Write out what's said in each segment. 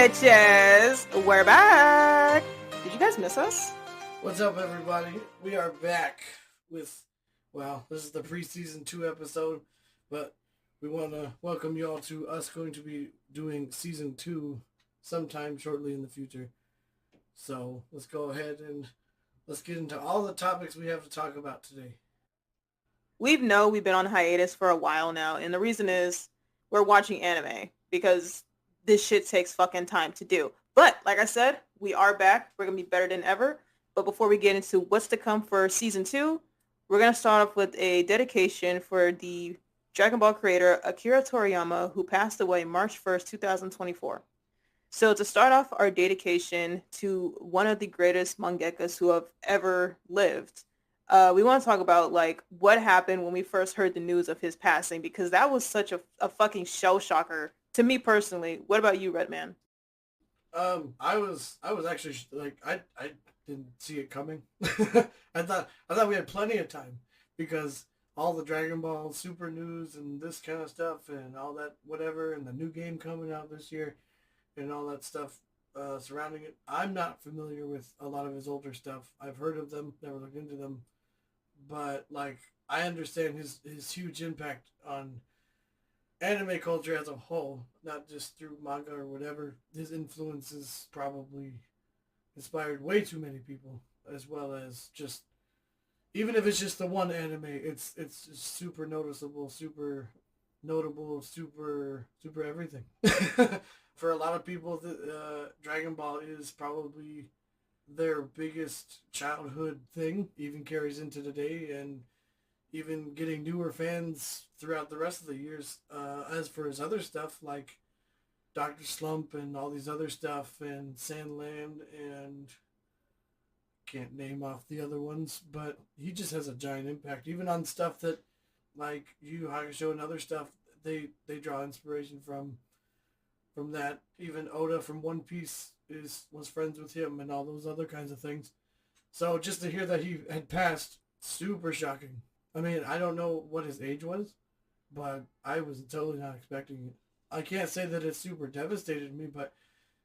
bitches. We're back. Did you guys miss us? What's up, everybody? We are back with, this is the pre-season 2 episode, but we want to welcome you all to us going to be doing season 2 sometime shortly in the future. So let's go ahead and let's get into all the topics we have to talk about today. We've been on hiatus for a while now, and the reason is we're watching anime because this shit takes fucking time to do. But like I said, we are back. We're gonna be better than ever. But before we get into what's to come for season 2, we're gonna start off with a dedication for the Dragon Ball creator Akira Toriyama, who passed away March 1st, 2024. So to start off our dedication to one of the greatest mangakas who have ever lived, we want to talk about like what happened when we first heard the news of his passing, because that was such a fucking shell shocker to me personally. What about you, Redman? I was actually like I didn't see it coming. I thought we had plenty of time because all the Dragon Ball Super news and this kind of stuff and all that whatever, and the new game coming out this year and all that stuff surrounding it. I'm not familiar with a lot of his older stuff. I've heard of them, never looked into them, but like I understand his huge impact on anime culture as a whole, not just through manga or whatever. His influences probably inspired way too many people, as well as just, even if it's just the one anime, it's super noticeable, super notable, super everything. For a lot of people, Dragon Ball is probably their biggest childhood thing, even carries into today, and even getting newer fans throughout the rest of the years. As for his other stuff, like Dr. Slump and all these other stuff, and Sandland, and can't name off the other ones, but he just has a giant impact. Even on stuff that, like Yu Yu Hakusho and other stuff, they draw inspiration from that. Even Oda from One Piece was friends with him and all those other kinds of things. So just to hear that he had passed, super shocking. I mean, I don't know what his age was, but I was totally not expecting it. I can't say that it super devastated me, but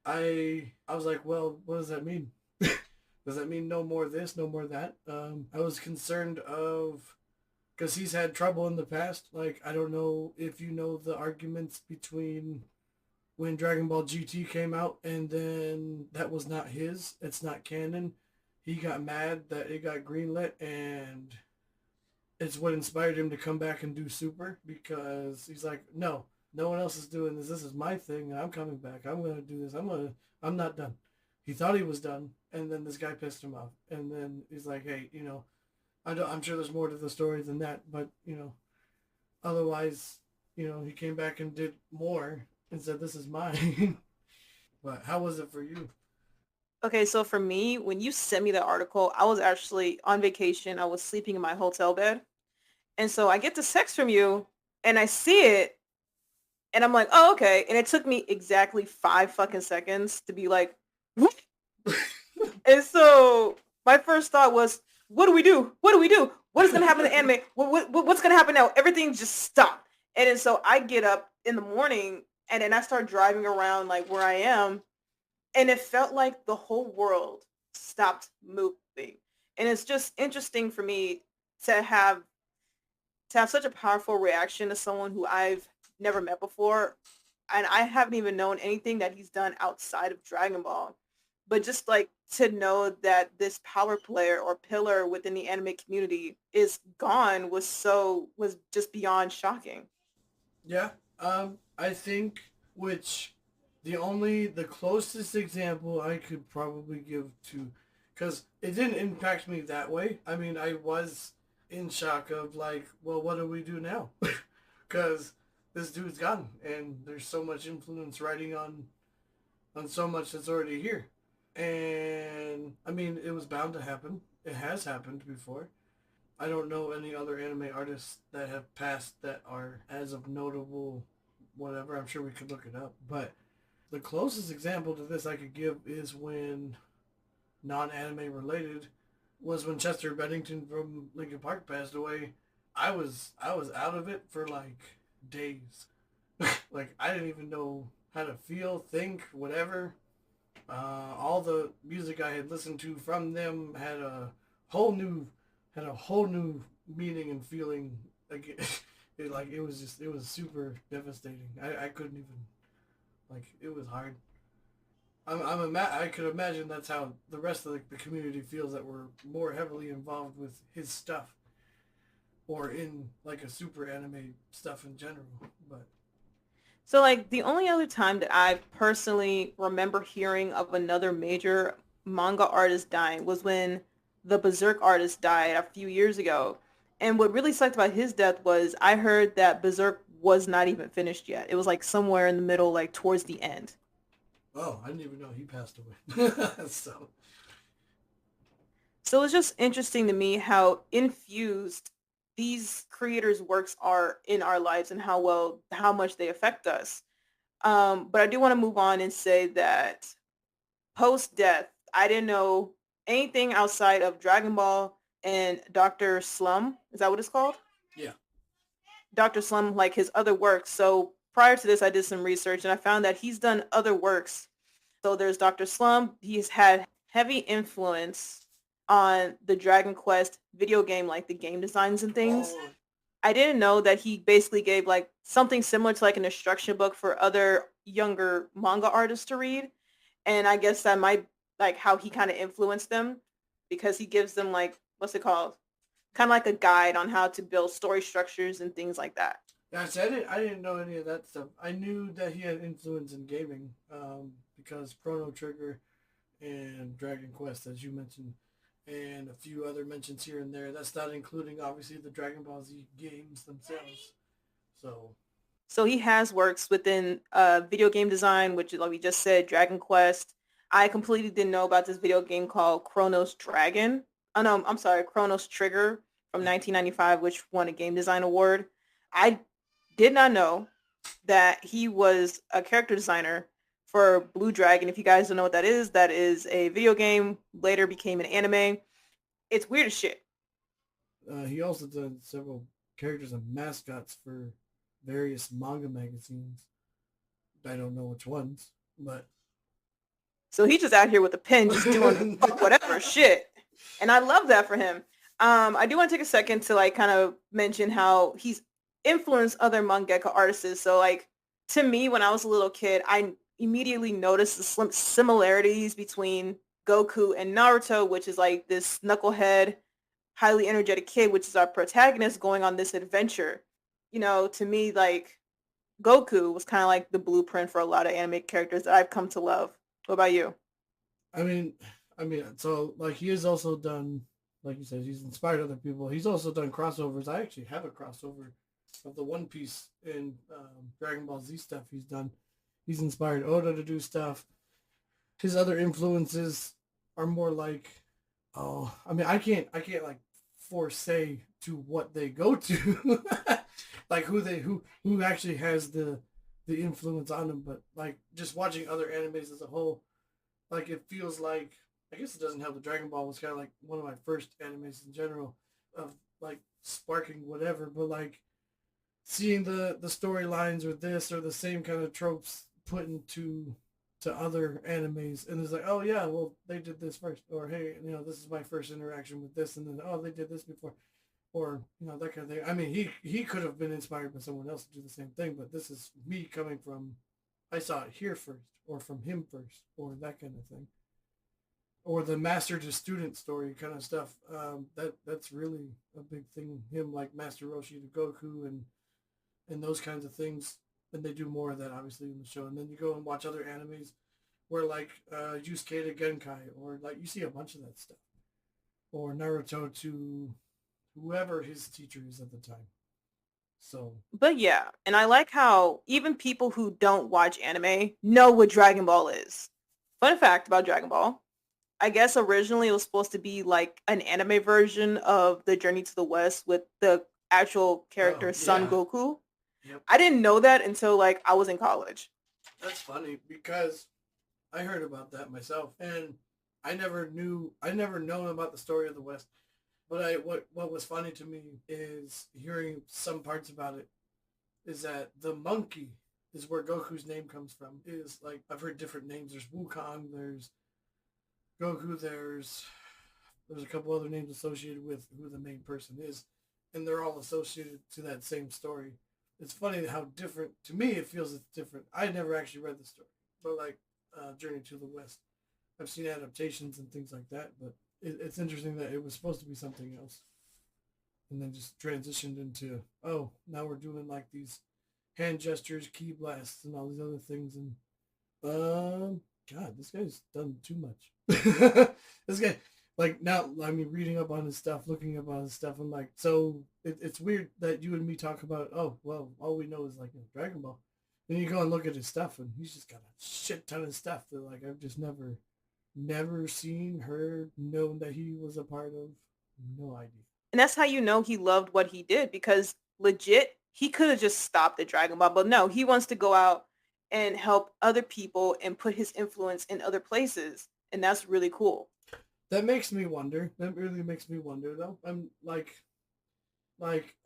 I was like, well, what does that mean? Does that mean no more this, no more that? I was concerned because he's had trouble in the past. Like, I don't know if you know the arguments between when Dragon Ball GT came out and then that was not his, it's not canon. He got mad that it got greenlit, and it's what inspired him to come back and do Super, because he's like, no one else is doing this. This is my thing, and I'm coming back. I'm going to do this. I'm not done. He thought he was done, and then this guy pissed him off. And then he's like, hey, I'm sure there's more to the story than that, but, otherwise, he came back and did more and said, this is mine. But how was it for you? Okay, so for me, when you sent me the article, I was actually on vacation. I was sleeping in my hotel bed. And so I get this text from you, and I see it, and I'm like, oh, okay. And it took me exactly 5 fucking seconds to be like, what? And so my first thought was, what do we do? What do we do? What is going to happen to anime? What's going to happen now? Everything just stopped. And then so I get up in the morning, and then I start driving around like where I am, and it felt like the whole world stopped moving. And it's just interesting for me to have such a powerful reaction to someone who I've never met before, and I haven't even known anything that he's done outside of Dragon Ball. But just like to know that this power player or pillar within the anime community is gone was just beyond shocking. Yeah, I think the closest example I could probably give to, because it didn't impact me that way. I mean, I was in shock of like, well, what do we do now? Because this dude's gone, and there's so much influence riding on so much that's already here. And I mean, it was bound to happen. It has happened before. I don't know any other anime artists that have passed that are as of notable whatever. I'm sure we could look it up. But the closest example to this I could give is when, non-anime related, was when Chester Bennington from Linkin Park passed away. I was out of it for like days. Like I didn't even know how to feel, think, whatever. All the music I had listened to from them whole new had a whole new meaning and feeling. Like it was super devastating. I couldn't even it was hard. I could imagine that's how the rest of the community feels that were more heavily involved with his stuff or in like a super anime stuff in general. But So like the only other time that I personally remember hearing of another major manga artist dying was when the Berserk artist died a few years ago. And what really sucked about his death was I heard that Berserk was not even finished yet. It was like somewhere in the middle, like towards the end. oh, I didn't even know he passed away. So So it's just interesting to me how infused these creators' works are in our lives and how much they affect us. But I do want to move on and say that post death, I didn't know anything outside of Dragon Ball and Doctor Slum. Is that what it's called? yeah, Doctor Slum, like his other works. So prior to this, I did some research and I found that he's done other works. So there's Doctor Slum. He's had heavy influence on the Dragon Quest video game, like the game designs and things. oh I didn't know that he basically gave like something similar to like an instruction book for other younger manga artists to read. And I guess that might like how he kind of influenced them because he gives them like what's it called? Kind of like a guide on how to build story structures and things like that. yeah. See, I didn't know any of that stuff. I knew that he had influence in gaming because Chrono Trigger and Dragon Quest, as you mentioned, and a few other mentions here and there. That's not including obviously the Dragon Ball Z games themselves. So So he has works within video game design, which is like we just said, Dragon Quest. I completely didn't know about this video game called Chronos Dragon. Oh no, I'm sorry, Chronos Trigger from 1995, which won a game design award. I did not know that he was a character designer for Blue Dragon. If you guys don't know what that is a video game, later became an anime. It's weird as shit. he also done several characters and mascots for various manga magazines. I don't know which ones, but So he's just out here with a pen, just doing fuck whatever shit, and I love that for him. I do want to take a second to like kind of mention how he's influenced other mangaka artists. So like to me, when I was a little kid, I immediately noticed the similarities between Goku and Naruto, which is like this knucklehead, highly energetic kid, which is our protagonist going on this adventure. You know, to me, like Goku was kind of like the blueprint for a lot of anime characters that I've come to love. What about you? I mean, so like he has also done, like you said, he's inspired other people. He's also done crossovers. I actually have a crossover of the One Piece and Dragon Ball Z stuff he's done. He's inspired Oda to do stuff. His other influences are more like, oh, I can't like foresay to what they go to, like who actually has the influence on them. But like just watching other animes as a whole, like it feels like I guess it doesn't help. The Dragon Ball was kind of like one of my first animes in general of like sparking whatever, but like seeing the storylines or this or the same kind of tropes put into to other animes, and it's like, oh yeah, well they did this first, or hey, this is my first interaction with this, and then oh they did this before, or that kind of thing. I mean, he could have been inspired by someone else to do the same thing, but this is me coming from I saw it here first, or from him first, or that kind of thing, or the master to student story kind of stuff. That's really a big thing. Him like Master Roshi to Goku and those kinds of things. And they do more of that obviously in the show. And then you go and watch other animes where like Yusuke to Genkai, or like you see a bunch of that stuff, or Naruto to whoever his teacher is at the time. So But yeah, and I like how even people who don't watch anime know what Dragon Ball is. Fun fact about Dragon Ball. I guess originally it was supposed to be like an anime version of the Journey to the West with the actual oh character Son yeah, Goku. yep. I didn't know that until like I was in college. That's funny because I heard about that myself, and I never known about the story of the West. But what was funny to me is hearing some parts about it is that the monkey is where Goku's name comes from. Is like I've heard different names. There's Wukong. There's Goku. There's a couple other names associated with who the main person is, and they're all associated to that same story. It's funny how different to me it feels. It's different. I never actually read the story, but like Journey to the West, I've seen adaptations and things like that. But it's interesting that it was supposed to be something else, and then just transitioned into now we're doing like these hand gestures, key blasts, and all these other things. And God, this guy's done too much. This guy, like now, I mean, reading up on his stuff, looking up on his stuff, I'm like, so it's weird that you and me talk about. Oh, well, all we know is like Dragon Ball. Then you go and look at his stuff, and he's just got a shit ton of stuff that like I've just never seen, heard, known that he was a part of. No idea. And that's how you know he loved what he did, because legit, he could have just stopped at Dragon Ball, but no, he wants to go out and help other people and put his influence in other places. And that's really cool. That makes me wonder. That really makes me wonder, though. I'm like,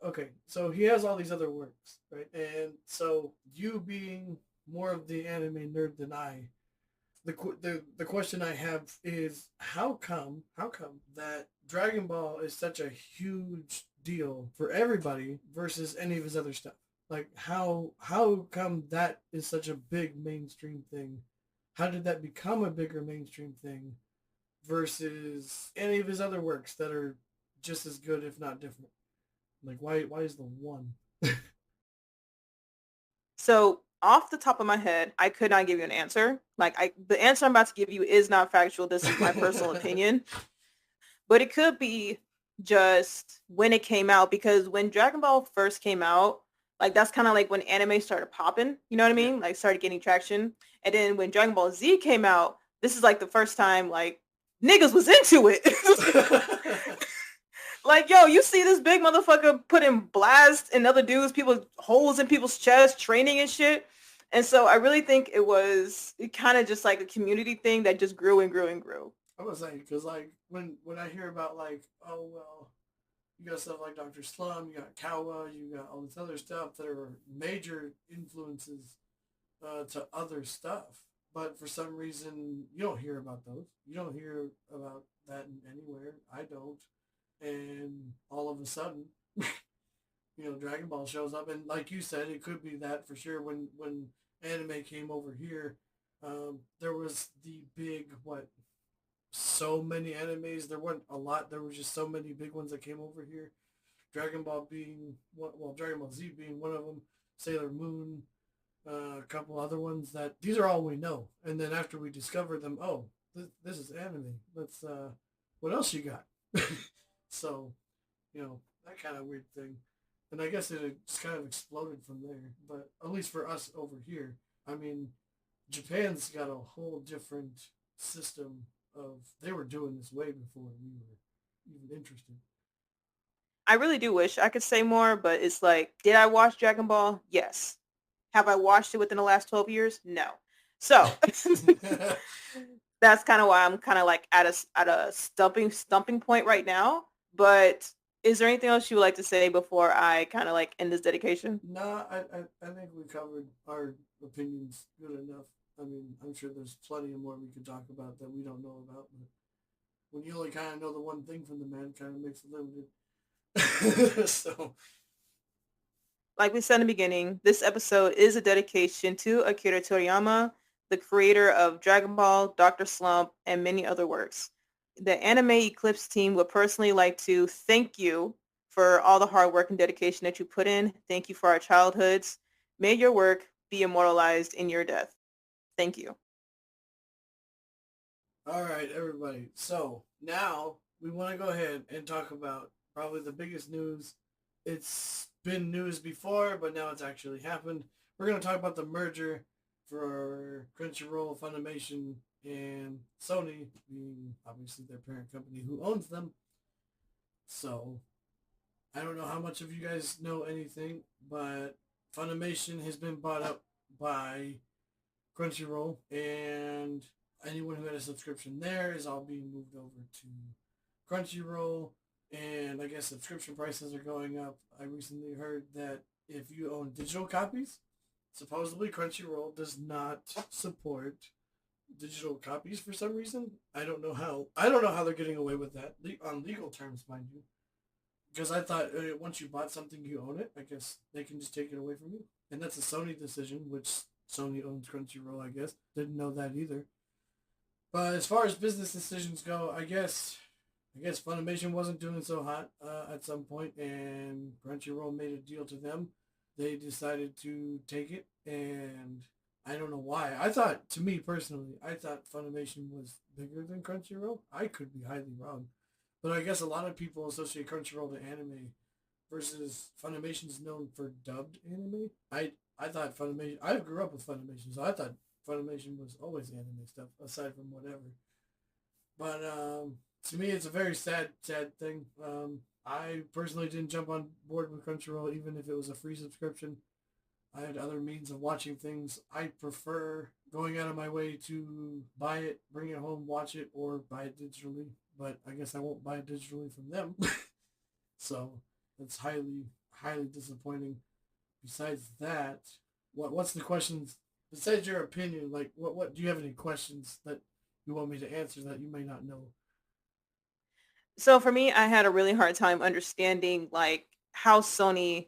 okay, so he has all these other works, right? And so you being more of the anime nerd than I, the question I have is how come that Dragon Ball is such a huge deal for everybody versus any of his other stuff? Like how come that is such a big mainstream thing? How did that become a bigger mainstream thing versus any of his other works that are just as good if not different? Like why is the one? So, off the top of my head, I could not give you an answer. The answer I'm about to give you is not factual. This is my personal opinion, but it could be just when it came out, because when Dragon Ball first came out, like that's kind of like when anime started popping, you know what I Yeah. mean? Like started getting traction. And then when Dragon Ball Z came out, this is like the first time like niggas was into it. Like, yo, you see this big motherfucker putting blast in other dudes, people holes in people's chests, training and shit. And so I really think it kind of just like a community thing that just grew and grew and grew. I was saying because like when I hear about like oh well you got stuff like Doctor Slum, you got Kawa, you got all this other stuff that are major influences to other stuff, but for some reason you don't hear about those. You don't hear about that anywhere. I don't, and all of a sudden, Dragon Ball shows up, and like you said, it could be that for sure. When anime came over here, there was the big what so many animes. There weren't a lot. There were just so many big ones that came over here. Dragon Ball being one, well, Dragon Ball Z being one of them. Sailor Moon, a couple other ones that these are all we know. And then after we discover them, oh, this is anime. Let's what else you got? So, that kind of weird thing. And I guess it just kind of exploded from there. But at least for us over here, I mean, Japan's got a whole different system of they were doing this way before we were even interested. I really do wish I could say more, but it's like, did I watch Dragon Ball? Yes. Have I watched it within the last 12 years? No. So that's kind of why I'm kind of like at a stumping point right now. But is there anything else you would like to say before I kind of like end this dedication? Nah, I think we covered our opinions good enough. I mean, I'm sure there's plenty more we could talk about that we don't know about, but when you only kind of know the one thing from the man, kind of makes it limited. So, Like we said in the beginning, this episode is a dedication to Akira Toriyama, the creator of Dragon Ball, Dr. Slump, and many other works. The Anime Eclipse team would personally like to thank you for all the hard work and dedication that you put in. Thank you for our childhoods. May your work be immortalized in your death. Thank you. all right, everybody. So now we want to go ahead and talk about probably the biggest news. It's been news before, but now it's actually happened. We're going to talk about the merger for Crunchyroll, Funimation, and Sony, being obviously their parent company who owns them. So I don't know how much of you guys know anything, but Funimation has been bought up by Crunchyroll, and anyone who had a subscription there is all being moved over to Crunchyroll. And I guess subscription prices are going up. I recently heard that if you own digital copies, supposedly Crunchyroll does not support digital copies for some reason. I don't know how. I don't know how they're getting away with that on legal terms, mind you. Because I thought once you bought something, you own it. I guess they can just take it away from you, and that's a Sony decision, which Sony owns Crunchyroll. I guess didn't know that either. But as far as business decisions go, I guess Funimation wasn't doing so hot at some point, and Crunchyroll made a deal to them. They decided to take it, and I don't know why. I thought, to me personally, I thought Funimation was bigger than Crunchyroll. I could be highly wrong, but I guess a lot of people associate Crunchyroll to anime, versus Funimation's known for dubbed anime. I thought Funimation. I grew up with Funimation, so I thought Funimation was always anime stuff, aside from whatever. But to me, it's a very sad thing. I personally didn't jump on board with Crunchyroll, even if it was a free subscription. I had other means of watching things. I prefer going out of my way to buy it, bring it home, watch it, or buy it digitally. But I guess I won't buy it digitally from them. So that's highly disappointing. Besides that, what's the questions? Besides your opinion, like what do you have any questions that you want me to answer that you may not know? So for me, I had a really hard time understanding like how Sony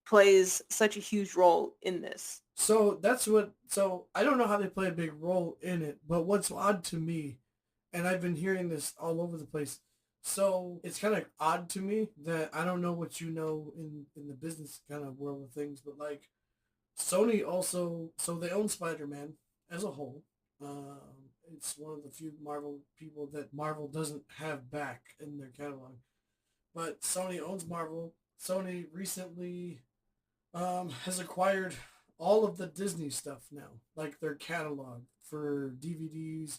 plays such a huge role in this. So that's what. So I don't know how they play a big role in it, but what's odd to me, and I've been hearing this all over the place. So it's kind of odd to me that I don't know what you know in the business kind of world of things, but like Sony also, so they own Spider Man as a whole. It's one of the few Marvel people that Marvel doesn't have back in their catalog. But Sony owns Marvel. Sony recently has acquired all of the Disney stuff now, like their catalog for DVDs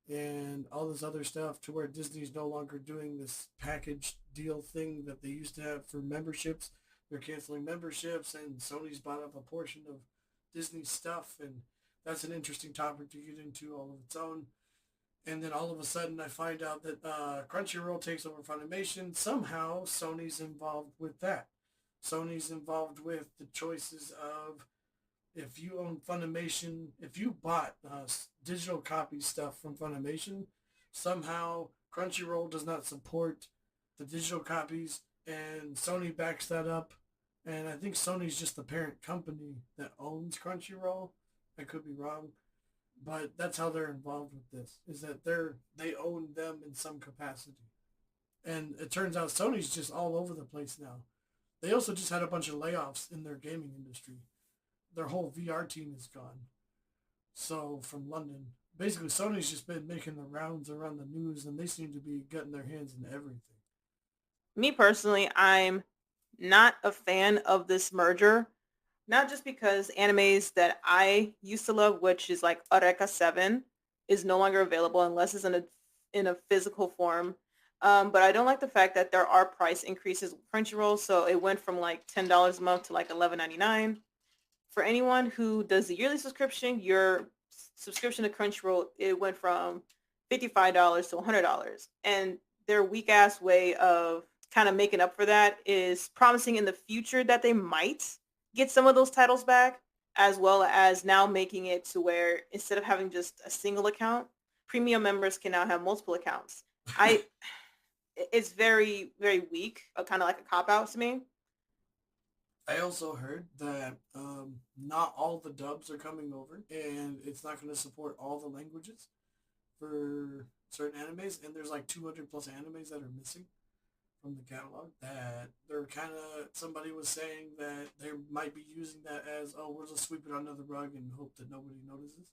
and all this other stuff, to where Disney's no longer doing this package deal thing that they used to have for memberships. They're canceling memberships, and Sony's bought up a portion of Disney stuff, and that's an interesting topic to get into all of its own. And then all of a sudden, I find out that Crunchyroll takes over Funimation. Somehow, Sony's involved with that. Sony's involved with the choices of, if you own Funimation, if you bought digital copy stuff from Funimation, somehow Crunchyroll does not support the digital copies, and Sony backs that up. And I think Sony's just the parent company that owns Crunchyroll. I could be wrong, but that's how they're involved with this. Is that they own them in some capacity, and it turns out Sony's just all over the place now. They also just had a bunch of layoffs in their gaming industry. Their whole VR team is gone. So from London, basically Sony's just been making the rounds around the news, and they seem to be getting their hands in everything. Me personally, I'm not a fan of this merger. Not just because animes that I used to love, which is like Eureka 7, is no longer available unless it's in a physical form. But I don't like the fact that there are price increases with Crunchyroll. So it went from like $10 a month to like 11.99. For anyone who does the yearly subscription, your subscription to Crunchyroll, it went from $55 to $100. And their weak ass way of kind of making up for that is promising in the future that they might get some of those titles back, as well as now making it to where instead of having just a single account, premium members can now have multiple accounts. I it's very very weak, kind of like a cop out to me. I also heard that not all the dubs are coming over, and it's not going to support all the languages for certain animes. And there's like 200 plus animes that are missing from the catalog. That they're kind of, somebody was saying that they might be using that as, oh, we'll just sweep it under the rug and hope that nobody notices.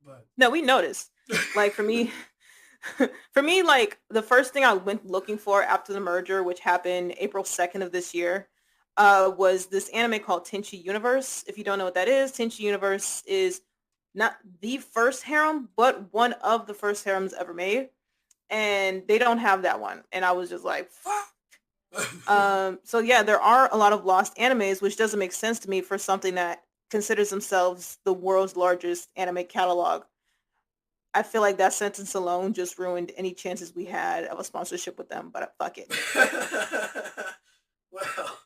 But No, we noticed. Like for me, for me, like the first thing I went looking for after the merger, which happened April 2nd of this year, was this anime called Tenchi Universe. If you don't know what that is, Tenchi Universe is not the first harem, but one of the first harems ever made. And they don't have that one. And I was just like, fuck. So yeah, there are a lot of lost animes, which doesn't make sense to me for something that considers themselves the world's largest anime catalog. I feel like that sentence alone just ruined any chances we had of a sponsorship with them, but fuck it. well,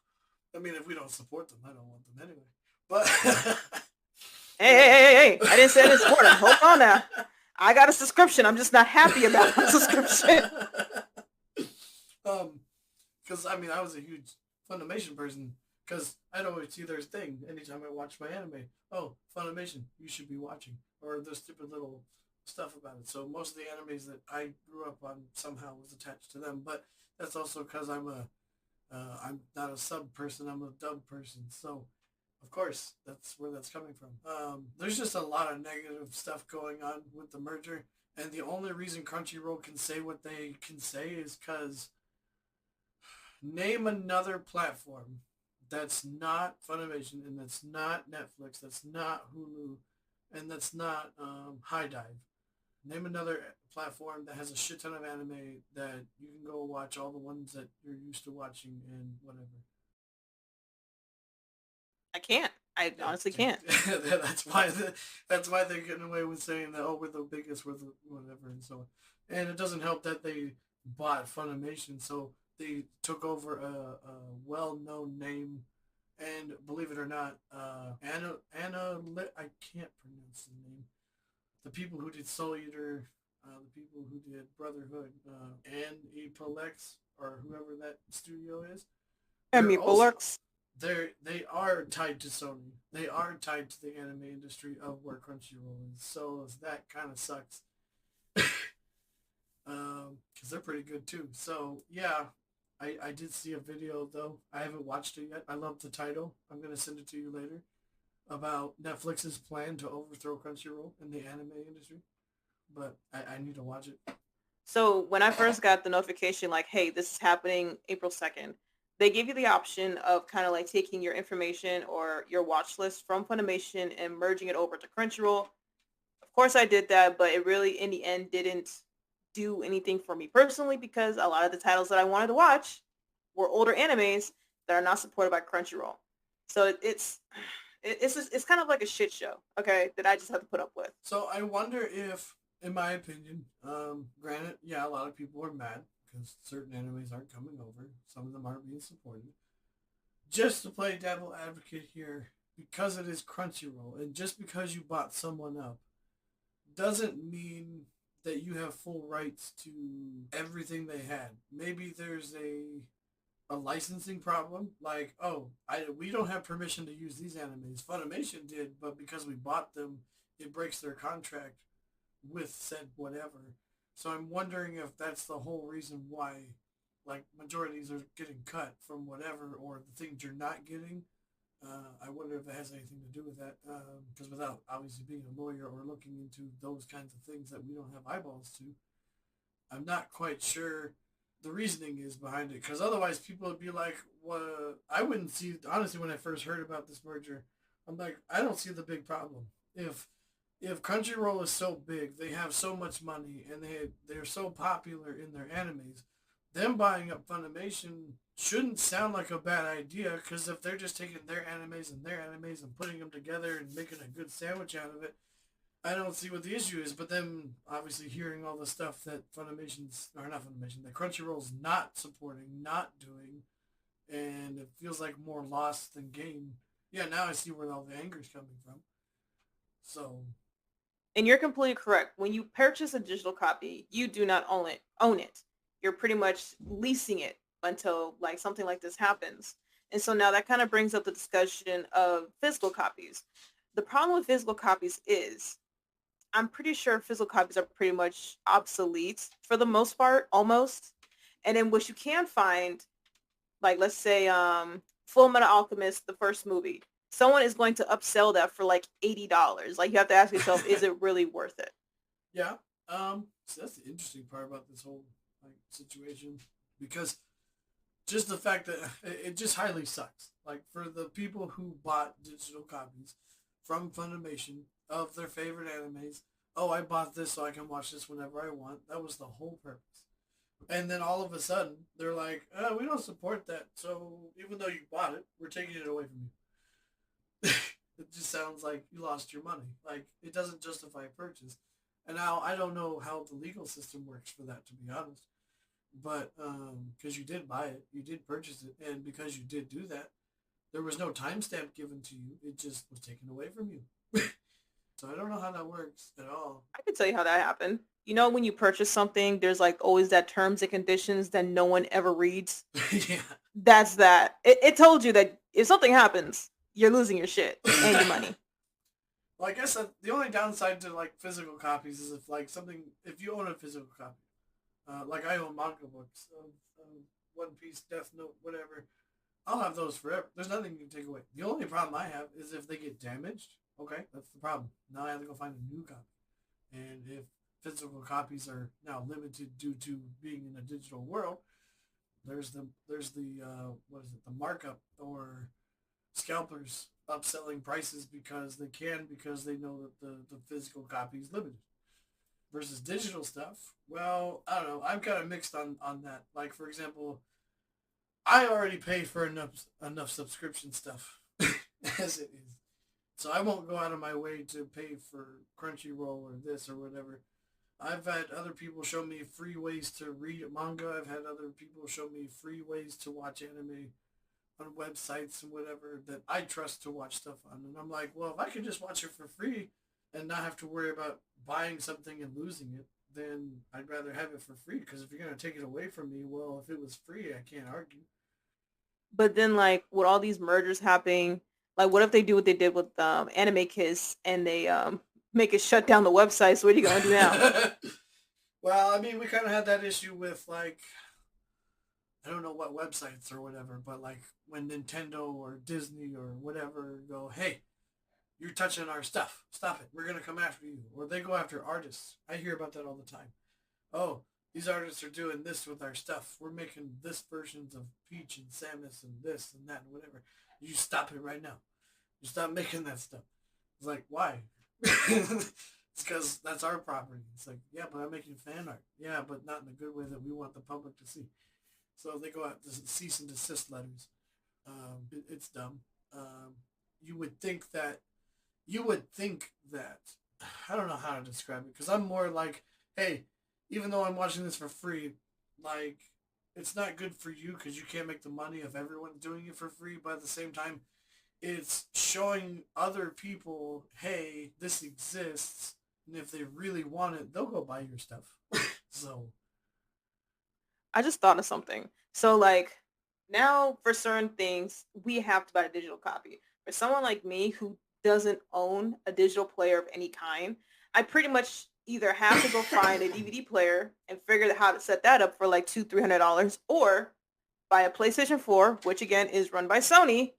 I mean, if we don't support them, I don't want them anyway. But Hey, hey, but hey, hey, hey! I didn't say I didn't support him. Hold on now. I got a subscription. I'm just not happy about my subscription. um, because I mean, I was a huge Funimation person because I'd always see their thing anytime I watched my anime. Oh, Funimation, you should be watching, or the stupid little stuff about it. So most of the animes that I grew up on somehow was attached to them. But that's also because I'm not a sub person. I'm a dub person. So of course that's where that's coming from. There's just a lot of negative stuff going on with the merger, and the only reason Crunchyroll can say what they can say is because name another platform that's not Funimation and that's not Netflix, that's not Hulu, and that's not High Dive. Name another platform that has a shit ton of anime that you can go watch all the ones that you're used to watching and whatever. I can't. I Yeah, honestly can't. that's why they're getting away with saying that, oh, we're the biggest, we're the whatever and so on. And it doesn't help that they bought Funimation, so they took over a well-known name, and believe it or not, I can't pronounce the name. The people who did Soul Eater, the people who did Brotherhood, and Epolex or whoever that studio is, And they're Meeple also Lurks. they are tied to Sony. They are tied to the anime industry of where Crunchyroll is. So that kind of sucks. Because they're pretty good too. So yeah, I did see a video though. I haven't watched it yet. I love the title. I'm gonna send it to you later about Netflix's plan to overthrow Crunchyroll in the anime industry. But I need to watch it. So when I first got the notification, like, hey, this is happening April 2nd, they give you the option of kind of like taking your information or your watch list from Funimation and merging it over to Crunchyroll. Of course, I did that, but it really, in the end, didn't do anything for me personally because a lot of the titles that I wanted to watch were older animes that are not supported by Crunchyroll. So it's kind of like a shit show, okay, that I just have to put up with. So I wonder if, in my opinion, granted, yeah, a lot of people are mad because certain animes aren't coming over. Some of them aren't being supported. Just to play devil advocate here, because it is Crunchyroll, and just because you bought someone up, doesn't mean that you have full rights to everything they had. Maybe there's a licensing problem. Like, oh, we don't have permission to use these animes. Funimation did, but because we bought them, it breaks their contract with said whatever. So I'm wondering if that's the whole reason why, like, majorities are getting cut from whatever, or the things you're not getting. I wonder if it has anything to do with that. Because without obviously being a lawyer or looking into those kinds of things that we don't have eyeballs to, I'm not quite sure the reasoning is behind it. Because otherwise, people would be like, "Well, I wouldn't see." Honestly, when I first heard about this merger, I'm like, I don't see the big problem. If Crunchyroll is so big, they have so much money, and they're so popular in their animes, them buying up Funimation shouldn't sound like a bad idea. Because if they're just taking their animes and putting them together and making a good sandwich out of it, I don't see what the issue is. But then obviously hearing all the stuff that Funimation's, or not Funimation, that Crunchyroll's not supporting, not doing, and it feels like more loss than gain. Yeah, now I see where all the anger is coming from. So And you're completely correct. When you purchase a digital copy, you do not own it. Own it. You're pretty much leasing it until like something like this happens. And so now that kind of brings up the discussion of physical copies. The problem with physical copies is I'm pretty sure physical copies are pretty much obsolete for the most part, almost. And then what you can find, like let's say Full Metal Alchemist, the first movie, someone is going to upsell that for like $80. Like you have to ask yourself, is it really worth it? yeah, so that's the interesting part about this whole like situation, because just the fact that it just highly sucks. Like for the people who bought digital copies from Funimation of their favorite animes, oh, I bought this so I can watch this whenever I want. That was the whole purpose. And then all of a sudden, they're like, we don't support that. So even though you bought it, we're taking it away from you. It just sounds like you lost your money. Like it doesn't justify a purchase. And now I don't know how the legal system works for that, to be honest. But because you did buy it, you did purchase it, and because you did do that, There was no timestamp given to you. It just was taken away from you. So I don't know how that works at all. I can tell you how that happened. You know, when you purchase something, there's like always that terms and conditions that no one ever reads. Yeah. That's that. It told you that if something happens, you're losing your shit and your money. Well, I guess the only downside to like physical copies is if you own a physical copy, like I own manga books of One Piece, Death Note, whatever. I'll have those forever. There's nothing you can take away. The only problem I have is if they get damaged. Okay, that's the problem. Now I have to go find a new copy. And if physical copies are now limited due to being in a digital world, there's the what is it, the markup or scalpers upselling prices because they know that the physical copy is limited versus digital stuff. Well, I don't know. I'm kind of mixed on that. Like for example, I already pay for enough subscription stuff as it is. So I won't go out of my way to pay for Crunchyroll or this or whatever. I've had other people show me free ways to read manga. I've had other people show me free ways to watch anime on websites and whatever that I trust to watch stuff on. And I'm like, well, if I can just watch it for free and not have to worry about buying something and losing it, then I'd rather have it for free. Because if you're going to take it away from me, well, if it was free, I can't argue. But then, like, with all these mergers happening, like, what if they do what they did with Anime Kiss and they make it shut down the website? So what are you gonna do now? Well, I mean, we kind of had that issue with like I don't know what websites or whatever, but like when Nintendo or Disney or whatever go, hey, you're touching our stuff. Stop it. We're gonna come after you. Or they go after artists. I hear about that all the time. Oh, these artists are doing this with our stuff. We're making this versions of Peach and Samus and this and that and whatever. You stop it right now. You stop making that stuff. It's like, why? It's because that's our property. It's like, yeah, but I'm making fan art. Yeah, but not in the good way that we want the public to see. So they go out to cease and desist letters. It's dumb. Um, you would think that you would think that I don't know how to describe it because I'm more like, hey, even though I'm watching this for free, like it's not good for you because you can't make the money if everyone's doing it for free. But at the same time, it's showing other people, hey, this exists, and if they really want it, they'll go buy your stuff. So I just thought of something. So like now for certain things we have to buy a digital copy. For someone like me who doesn't own a digital player of any kind, I pretty much either have to go find a DVD player and figure out how to set that up for like $200-300, or buy a PlayStation 4, which again is run by Sony,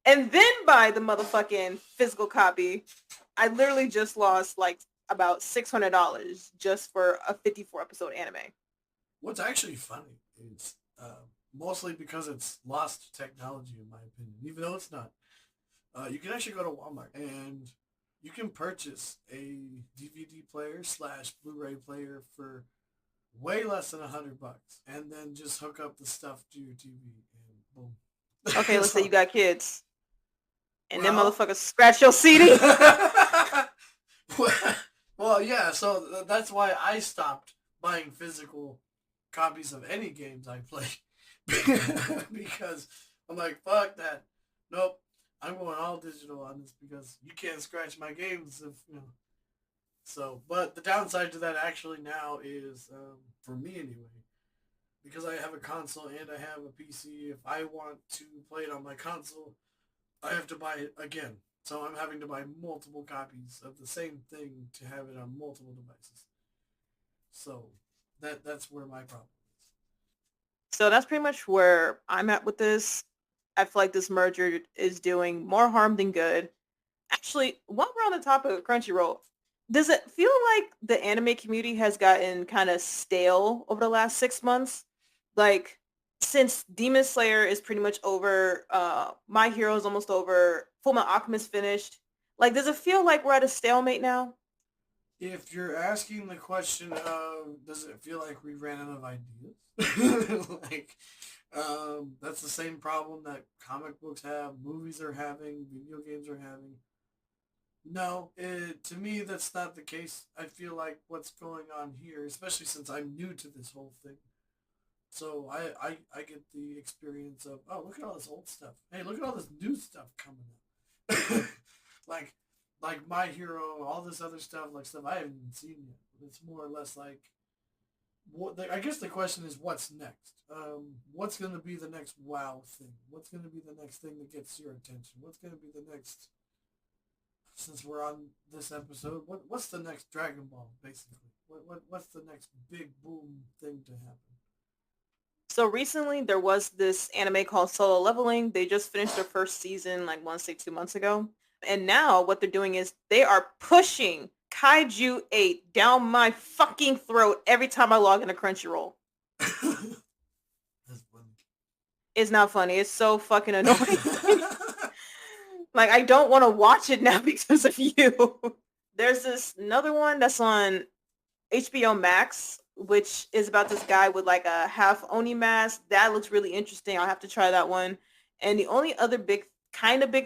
and then buy the motherfucking physical copy. I literally just lost like about $600 just for a 54 episode anime. what's actually funny is mostly because it's lost technology, in my opinion, even though it's not. You can actually go to Walmart and you can purchase a DVD player slash Blu-ray player for way less than $100, and then just hook up the stuff to your TV and Okay, boom. let's say you So, got kids and them well, motherfuckers scratch your CD. well, yeah. So that's why I stopped buying physical copies of any games I play because I'm like, fuck that. Nope. I'm going all digital on this because you can't scratch my games if you know. So, but the downside to that actually now is, for me anyway, because I have a console and I have a PC. If I want to play it on my console, I have to buy it again. So I'm having to buy multiple copies of the same thing to have it on multiple devices. So that's where my problem is. So that's pretty much where I'm at with this. I feel like this merger is doing more harm than good. Actually, while we're on the topic of Crunchyroll, does it feel like the anime community has gotten kind of stale over the last 6 months? Like, since Demon Slayer is pretty much over, My Hero is almost over, Fullmetal Alchemist finished. Like, does it feel like we're at a stalemate now? If you're asking the question of does it feel like we ran out of ideas, like that's the same problem that comic books have, movies are having, video games are having. No, to me that's not the case. I feel like what's going on here, especially since I'm new to this whole thing, So I get the experience of, oh, look at all this old stuff. Hey, look at all this new stuff coming up. like like My Hero, all this other stuff, like stuff I haven't even seen yet. It's more or less like I guess the question is what's next. What's going to be the next wow thing? What's going to be the next thing that gets your attention? What's going to be the next? Since we're on this episode, what's the next Dragon Ball? Basically, what's the next big boom thing to happen? So recently there was this anime called Solo Leveling. They just finished their first season like I want to say 2 months ago. And now what they're doing is they are pushing Kaiju 8 down my fucking throat every time I log into Crunchyroll. That's funny. It's not funny. It's so fucking annoying. Like I don't want to watch it now because of you. There's this another one that's on HBO Max, which is about this guy with like a half Oni mask. That looks really interesting. I'll have to try that one. And the only other big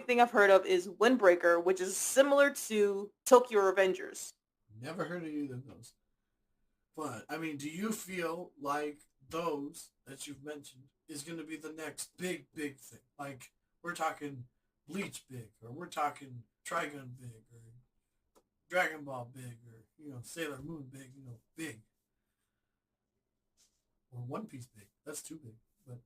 thing I've heard of is Windbreaker, which is similar to Tokyo Revengers. Never heard of either of those. But I mean, do you feel like those that you've mentioned is going to be the next big thing? Like we're talking Bleach big, or we're talking Trigun big, or Dragon Ball big, or Sailor Moon big, big, or One Piece big. That's too big, but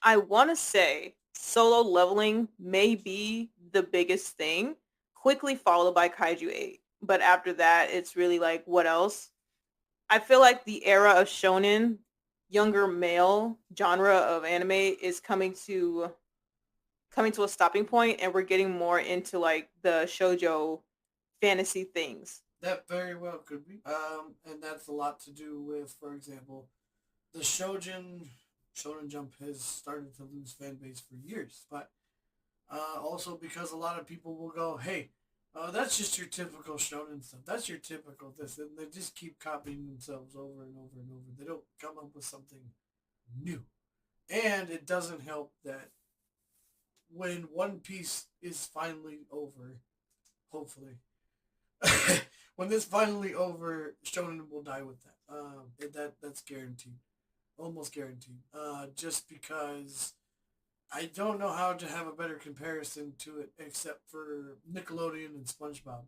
I want to say Solo Leveling may be the biggest thing, quickly followed by Kaiju 8. But after that, it's really like, what else? I feel like the era of shonen, younger male genre of anime is coming to a stopping point, and we're getting more into like the shojo fantasy things. that very well could be. And that's a lot to do with, for example, the Shonen Jump has started to lose fan base for years, but also because a lot of people will go, hey, that's just your typical shonen stuff. That's your typical this, and they just keep copying themselves over and over and over. They don't come up with something new, and it doesn't help that when One Piece is finally over, hopefully, when this finally over, shonen will die with that. That's guaranteed, almost guaranteed. Just because I don't know how to have a better comparison to it except for Nickelodeon and SpongeBob.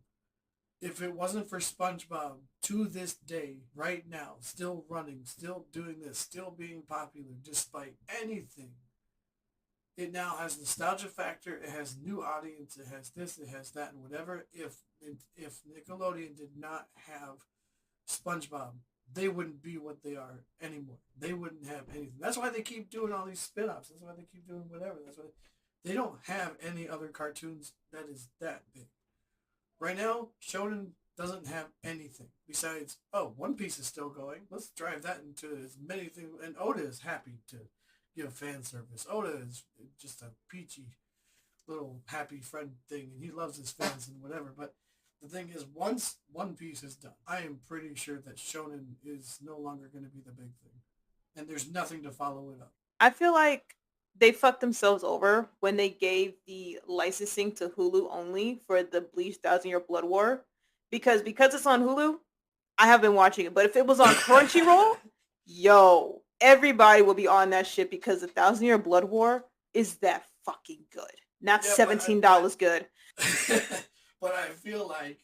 If it wasn't for SpongeBob, to this day, right now, still running, still doing this, still being popular, despite anything, it now has nostalgia factor. It has new audience. It has this. It has that, and whatever. If Nickelodeon did not have SpongeBob, they wouldn't be what they are anymore. They wouldn't have anything. That's why they keep doing all these spin-offs. That's why they keep doing whatever. That's why they don't have any other cartoons that is that big. Right now, Shonen doesn't have anything besides, oh, One Piece is still going. Let's drive that into as many things. And Oda is happy to give fan service. Oda is just a peachy little happy friend thing, and he loves his fans and whatever. But the thing is, once One Piece is done, I am pretty sure that Shonen is no longer going to be the big thing, and there's nothing to follow it up. I feel like they fucked themselves over when they gave the licensing to Hulu only for the Bleach Thousand Year Blood War, because it's on Hulu, I have been watching it. But if it was on Crunchyroll, yo, everybody will be on that shit because the Thousand Year Blood War is that fucking good. Not Yeah, $17 good. but I feel like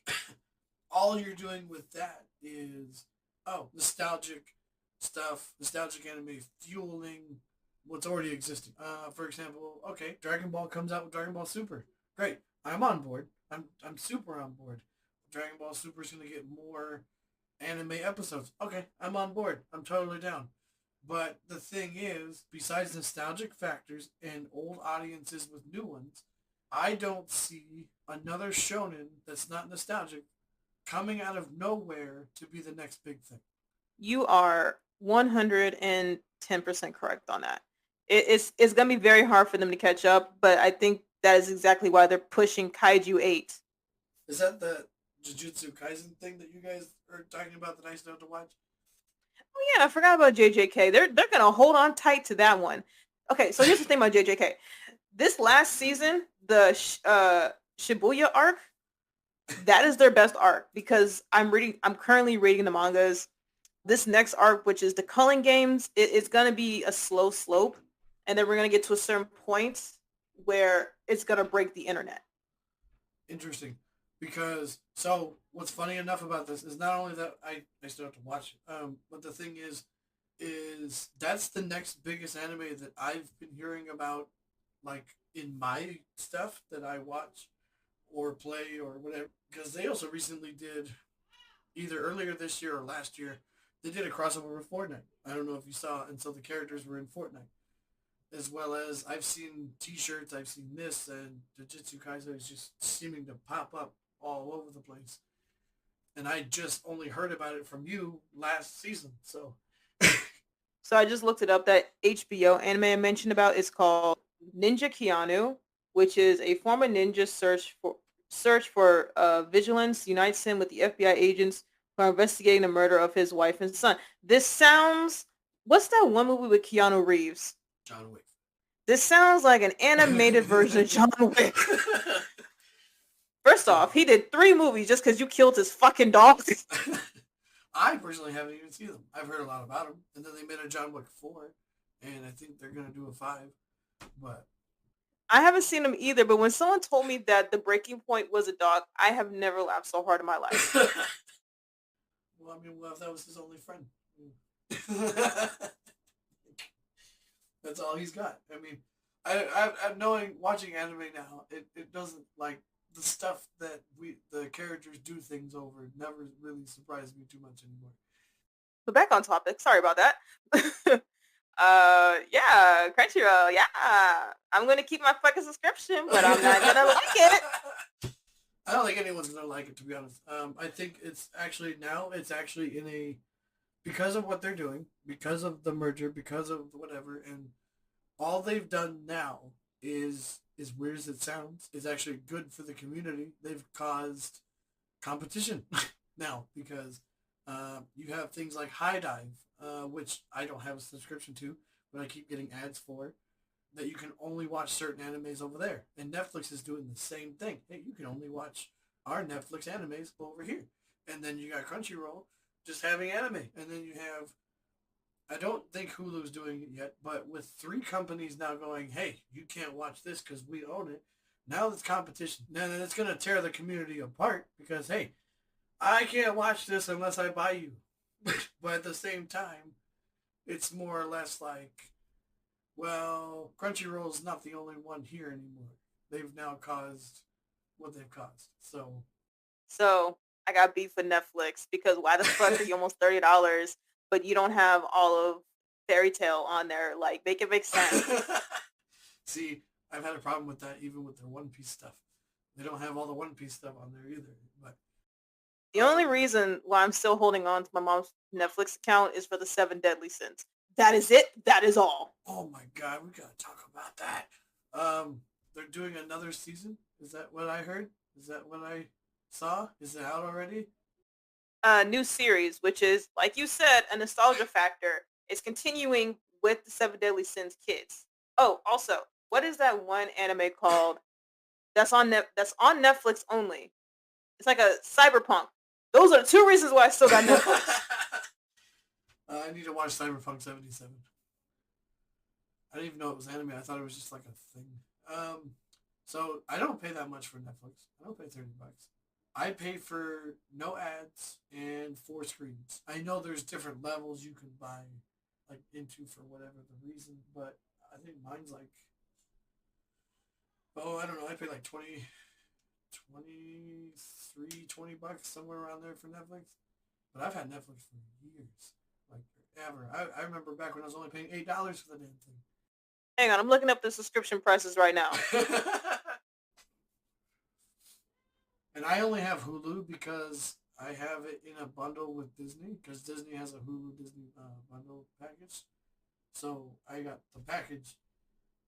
all you're doing with that is, oh, nostalgic stuff, nostalgic anime fueling what's already existing. For example, okay, Dragon Ball comes out with Dragon Ball Super. Great, I'm on board. I'm super on board. Dragon Ball Super is gonna get more anime episodes. Okay, I'm on board. I'm totally down. But the thing is, besides nostalgic factors and old audiences with new ones, I don't see another shonen that's not nostalgic coming out of nowhere to be the next big thing. You are 110% correct on that. It's going to be very hard for them to catch up, but I think that is exactly why they're pushing Kaiju 8. Is that the Jujutsu Kaisen thing that you guys are talking about that I still have to watch? Oh yeah, I forgot about JJK. They're going to hold on tight to that one. Okay, so here's the thing about JJK. This last season, the Shibuya arc, that is their best arc because I'm currently reading the mangas. this next arc, which is the culling games, it's gonna be a slow slope, and then we're gonna get to a certain point where it's gonna break the internet. Interesting. Because so what's funny enough about this is not only that I still have to watch it, but the thing is that's the next biggest anime that I've been hearing about, like in my stuff that I watch or play or whatever. Because they also recently did, either earlier this year or last year, they did a crossover with Fortnite. I don't know if you saw, and so the characters were in Fortnite, as well as I've seen T-shirts, I've seen this, and Jujutsu Kaisen is just seeming to pop up all over the place. And I just only heard about it from you last season, so So I just looked it up. That HBO anime I mentioned about is called Ninja Keanu, which is a former ninja search for vigilance unites him with the FBI agents who are investigating the murder of his wife and son. This sounds. What's that one movie with Keanu Reeves? John Wick. This sounds like an animated version of John Wick. First So off, he did 3 movies just because you killed his fucking dog. I personally haven't even seen them. I've heard a lot about them, and then they made a John Wick 4, and I think they're gonna do a 5. But I haven't seen them either, but when someone told me that the breaking point was a dog, I have never laughed so hard in my life. well, I mean, well, if that was his only friend, that's all he's got. I mean, I'm knowing watching anime now. It doesn't like the stuff that the characters do things over never really surprised me too much anymore. But back on topic. Sorry about that. Yeah, Crunchyroll. Yeah, I'm gonna keep my fucking subscription, but I'm not gonna like it. I don't think anyone's gonna like it, to be honest. I think it's actually in a, because of what they're doing, because of the merger, because of whatever, and all they've done now is as weird as it sounds, is actually good for the community. They've caused competition now because you have things like High Dive, which I don't have a subscription to, but I keep getting ads for, that you can only watch certain animes over there. And Netflix is doing the same thing. Hey, you can only watch our Netflix animes over here. And then you got Crunchyroll just having anime. And then you have, I don't think Hulu's doing it yet, but with 3 companies now going, hey, you can't watch this because we own it. Now it's competition. Now it's going to tear the community apart because, hey, I can't watch this unless I buy you. But at the same time, it's more or less like, well, Crunchyroll's not the only one here anymore. They've now caused what they've caused. So, So I got beef with Netflix because why the fuck are you almost $30, but you don't have all of Fairy Tale on there? Like, make it make sense. see, I've had a problem with that even with their One Piece stuff. They don't have all the One Piece stuff on there either. But The only reason why I'm still holding on to my mom's Netflix account is for the Seven Deadly Sins. That is it. That is all. oh my god, we gotta talk about that. They're doing another season. Is that what I heard? Is that what I saw? Is it out already? New series, which is, like you said, a nostalgia factor. It's continuing with the Seven Deadly Sins kids. Oh, also, what is that one anime called that's on Netflix only? It's like a cyberpunk. Those are the 2 reasons why I still got Netflix. I need to watch Cyberpunk 77. I didn't even know it was anime. I thought it was just like a thing. So I don't pay that much for Netflix. I don't pay $30. I pay for no ads and 4 screens. I know there's different levels you can buy like into for whatever the reason, but I think mine's like, oh, I don't know. I pay like 20 $20 somewhere around there for Netflix. But I've had Netflix for years, like ever. I remember back when I was only paying $8 for the damn thing. Hang on, I'm looking up the subscription prices right now. And I only have Hulu because I have it in a bundle with Disney, because Disney has a Hulu Disney bundle package. So I got the package,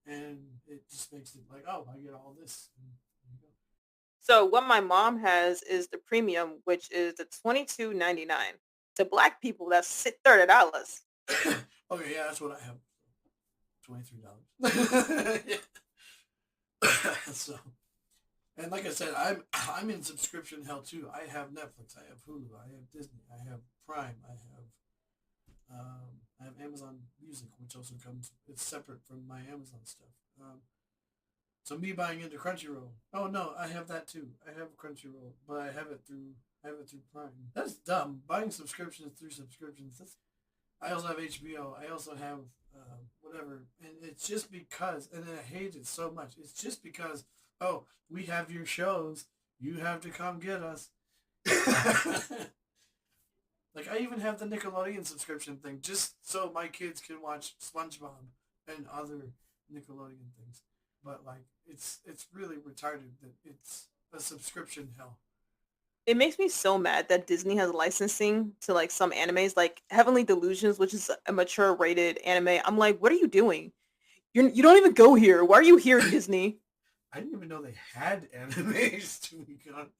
and it just makes it like, oh, I get all this. And there you So what my mom has is the premium, which is the $22.99. To black people, that's $30. go. Okay, yeah, that's what I have. $23. Yeah. So, and like I said, I'm in subscription hell too. I have Netflix, I have Hulu, I have Disney, I have Prime, I have I have Amazon Music, which also comes. It's separate from my Amazon stuff. So me buying into Crunchyroll. Oh no, I have that too. I have Crunchyroll, but I have it through Prime. That's dumb. Buying subscriptions through subscriptions. I also have HBO. I also have whatever, and it's just because. And I hate it so much. It's just because. Oh, we have your shows. You have to come get us. Like I even have the Nickelodeon subscription thing, just so my kids can watch SpongeBob and other Nickelodeon things. But like, it's really retarded that it's a subscription hell. It makes me so mad that Disney has licensing to like some animes, like Heavenly Delusions, which is a mature rated anime. I'm like, what are you doing? You don't even go here. Why are you here, Disney? I didn't even know they had animes to be honest.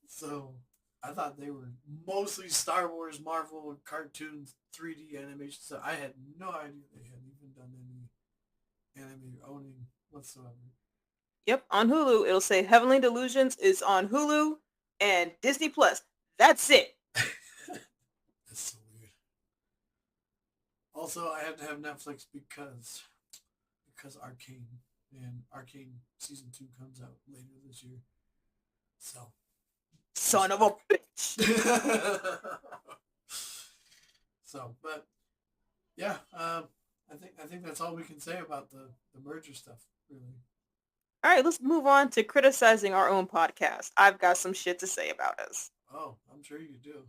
So I thought they were mostly Star Wars, Marvel, cartoons, 3D animation. So I had no idea they had even done any anime owning whatsoever. Yep, on Hulu, it'll say Heavenly Delusions is on Hulu and Disney Plus. That's it. That's so weird. Also, I have to have Netflix because Arcane and Arcane season 2 comes out later this year. So I'm Son of a stuck. bitch. So, but yeah, I think that's all we can say about the merger stuff. Really. All right, let's move on to criticizing our own podcast. I've got some shit to say about us. Oh, I'm sure you do.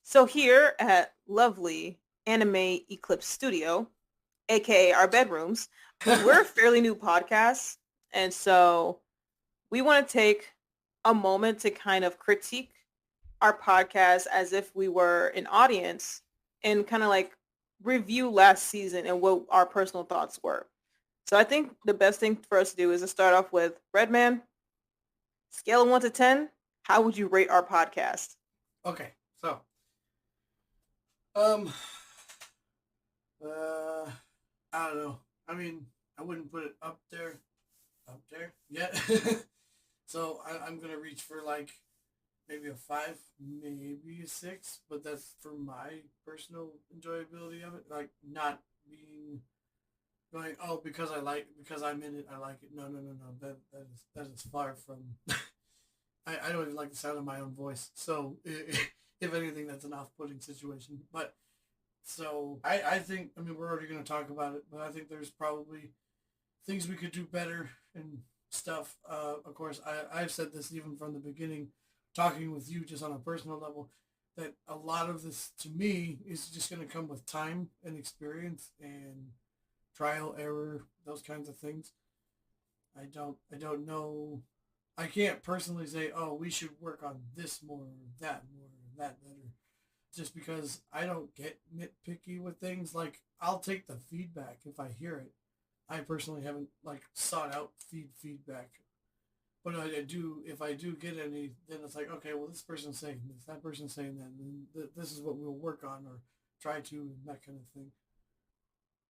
So here at lovely Anime Eclipse Studio, aka our bedrooms, we're a fairly new podcast, and so we want to take a moment to kind of critique our podcast as if we were an audience and kind of like review last season and what our personal thoughts were. So I think the best thing for us to do is to start off with Redman, scale of 1 to 10, how would you rate our podcast? Okay, so um, uh, I don't know. I mean, I wouldn't put it up there yet. So I'm gonna reach for like maybe a 5, maybe a 6, but that's for my personal enjoyability of it. Like not being going, oh, because I'm in it, I like it. No, no, no, no. That is far from. I don't even like the sound of my own voice. So if anything, that's an off-putting situation. But so I think, I mean, we're already going to talk about it, but I think there's probably things we could do better and stuff. Of course, I've said this even from the beginning, talking with you just on a personal level, that a lot of this to me is just going to come with time and experience and trial error, those kinds of things. I don't know. I can't personally say, oh, we should work on this more, or that better, just because I don't get nitpicky with things. Like I'll take the feedback if I hear it. I personally haven't like sought out feedback, but I do. If I do get any, then it's like, okay, well, this person's saying this, that person's saying that, and this is what we'll work on or try to, and that kind of thing.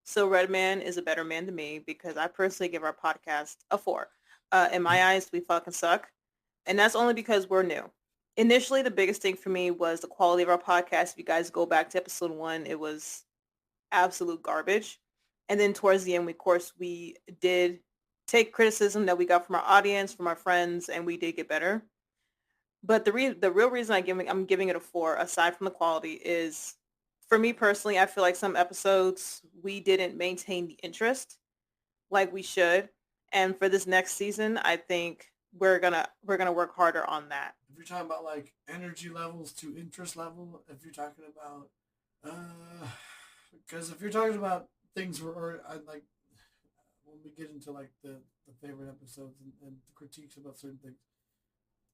So Redman is a better man than me because I personally give our podcast a 4. In my eyes, we fucking suck. And that's only because we're new. Initially, the biggest thing for me was the quality of our podcast. If you guys go back to episode 1, it was absolute garbage. And then towards the end, of course, we did take criticism that we got from our audience, from our friends, and we did get better. But the real reason I'm giving it a 4, aside from the quality, is for me personally, I feel like some episodes we didn't maintain the interest like we should. And for this next season, I think we're gonna work harder on that. If you're talking about like energy levels to interest level, if you're talking about, because if you're talking about things where or I like when we get into like the favorite episodes and the critiques about certain things,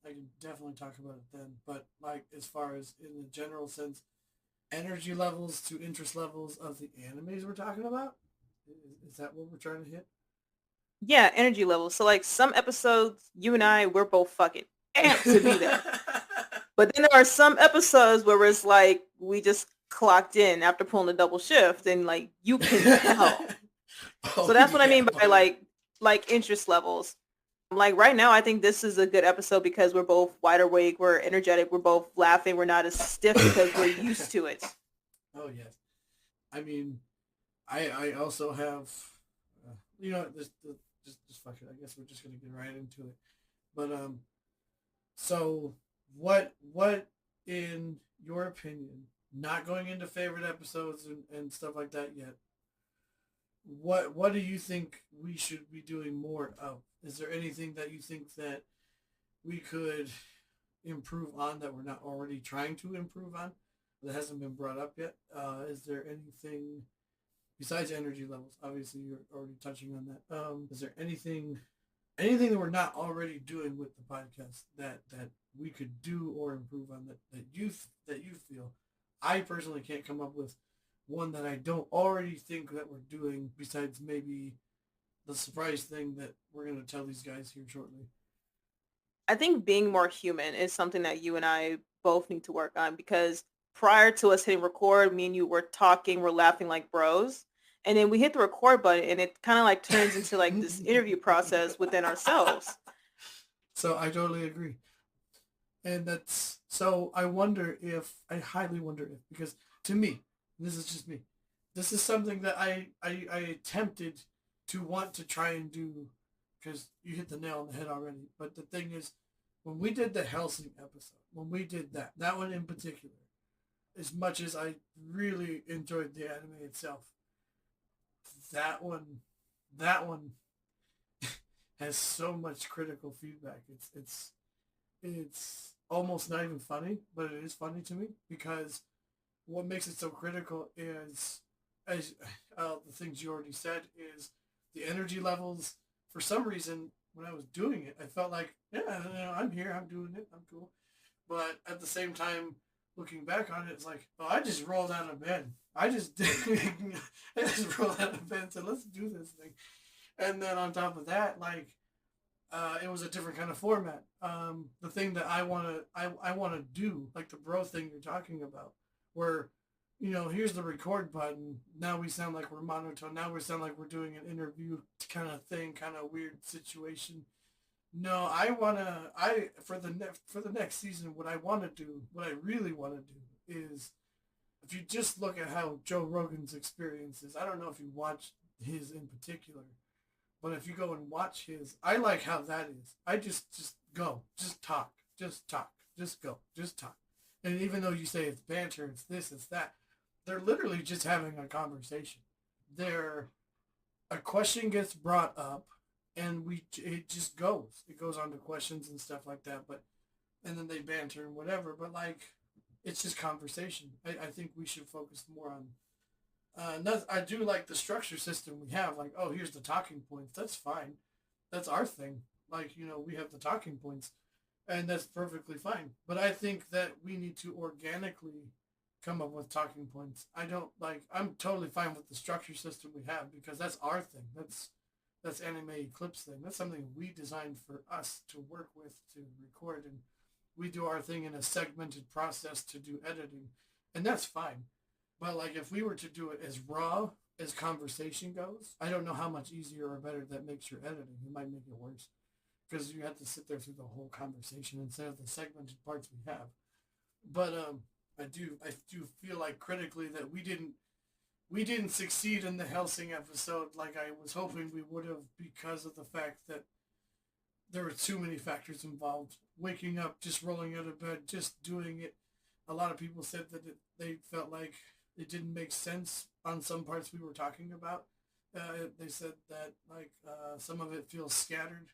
I can definitely talk about it then. But like as far as in the general sense, energy levels to interest levels of the animes we're talking about, is that what we're trying to hit? Yeah, energy levels. So like some episodes, you and I, we're both fucking amped to be there. But then there are some episodes where it's like we just clocked in after pulling a double shift and like you can tell. Oh So that's what I yeah, mean by buddy. like interest levels. Like right now I think this is a good episode because we're both wide awake, we're energetic, we're both laughing, we're not as stiff because we're used to it. Oh yes. I mean, I also have, just fuck it. I guess we're just gonna get right into it. But so what in your opinion, not going into favorite episodes and stuff like that yet, what do you think we should be doing more of? Is there anything that you think that we could improve on that we're not already trying to improve on that hasn't been brought up yet? Is there anything besides energy levels? Obviously, you're already touching on that. Is there anything that we're not already doing with the podcast that we could do or improve on that you feel? I personally can't come up with one that I don't already think that we're doing. Besides maybe the surprise thing that we're gonna tell these guys here shortly. I think being more human is something that you and I both need to work on because prior to us hitting record, me and you were talking, we're laughing like bros. And then we hit the record button and it kind of like turns into like this interview process within ourselves. So I totally agree. And that's so I wonder if I highly wonder if because to me, this is just me. This is something that I attempted to want to try and do because you hit the nail on the head already. But the thing is, when we did the Helsing episode, when we did that one in particular, as much as I really enjoyed the anime itself, that one that one has so much critical feedback. It's almost not even funny, but it is funny to me because what makes it so critical is, as the things you already said, is the energy levels. For some reason, when I was doing it, I felt like, yeah, I'm here, I'm doing it, I'm cool. But at the same time, looking back on it, it's like, oh, I just rolled out of bed. I just did. I just rolled out of bed and said, let's do this thing. And then on top of that, like it was a different kind of format. The thing that I wanna do, like the bro thing you're talking about, where here's the record button. Now we sound like we're monotone. Now we sound like we're doing an interview kind of thing, kind of weird situation. No, I for the next season, what I want to do, what I really want to do is, if you just look at how Joe Rogan's experience is. I don't know if you watched his in particular, but if you go and watch his, I like how that is. I just go, just talk, just go, just talk. And even though you say it's banter, it's this, it's that, they're literally just having a conversation. They're A question gets brought up, and we it just goes. It goes on to questions and stuff like that. But and then they banter and whatever. But like, it's just conversation. I think we should focus more on I do like the structure system we have. Like, oh, here's the talking points. That's fine. That's our thing. Like, we have the talking points, and that's perfectly fine. But I think that we need to organically come up with talking points. I don't like. I'm totally fine with the structure system we have because that's our thing. That's Anime Eclipse thing. That's something we designed for us to work with to record, and we do our thing in a segmented process to do editing, and that's fine. But like if we were to do it as raw as conversation goes, I don't know how much easier or better that makes your editing. It might make it worse because you have to sit there through the whole conversation instead of the segmented parts we have. But I do feel like critically that we didn't succeed in the Helsing episode like I was hoping we would have because of the fact that there were too many factors involved. Waking up, just rolling out of bed, just doing it. A lot of people said that they felt like it didn't make sense on some parts we were talking about. They said that like some of it feels scattered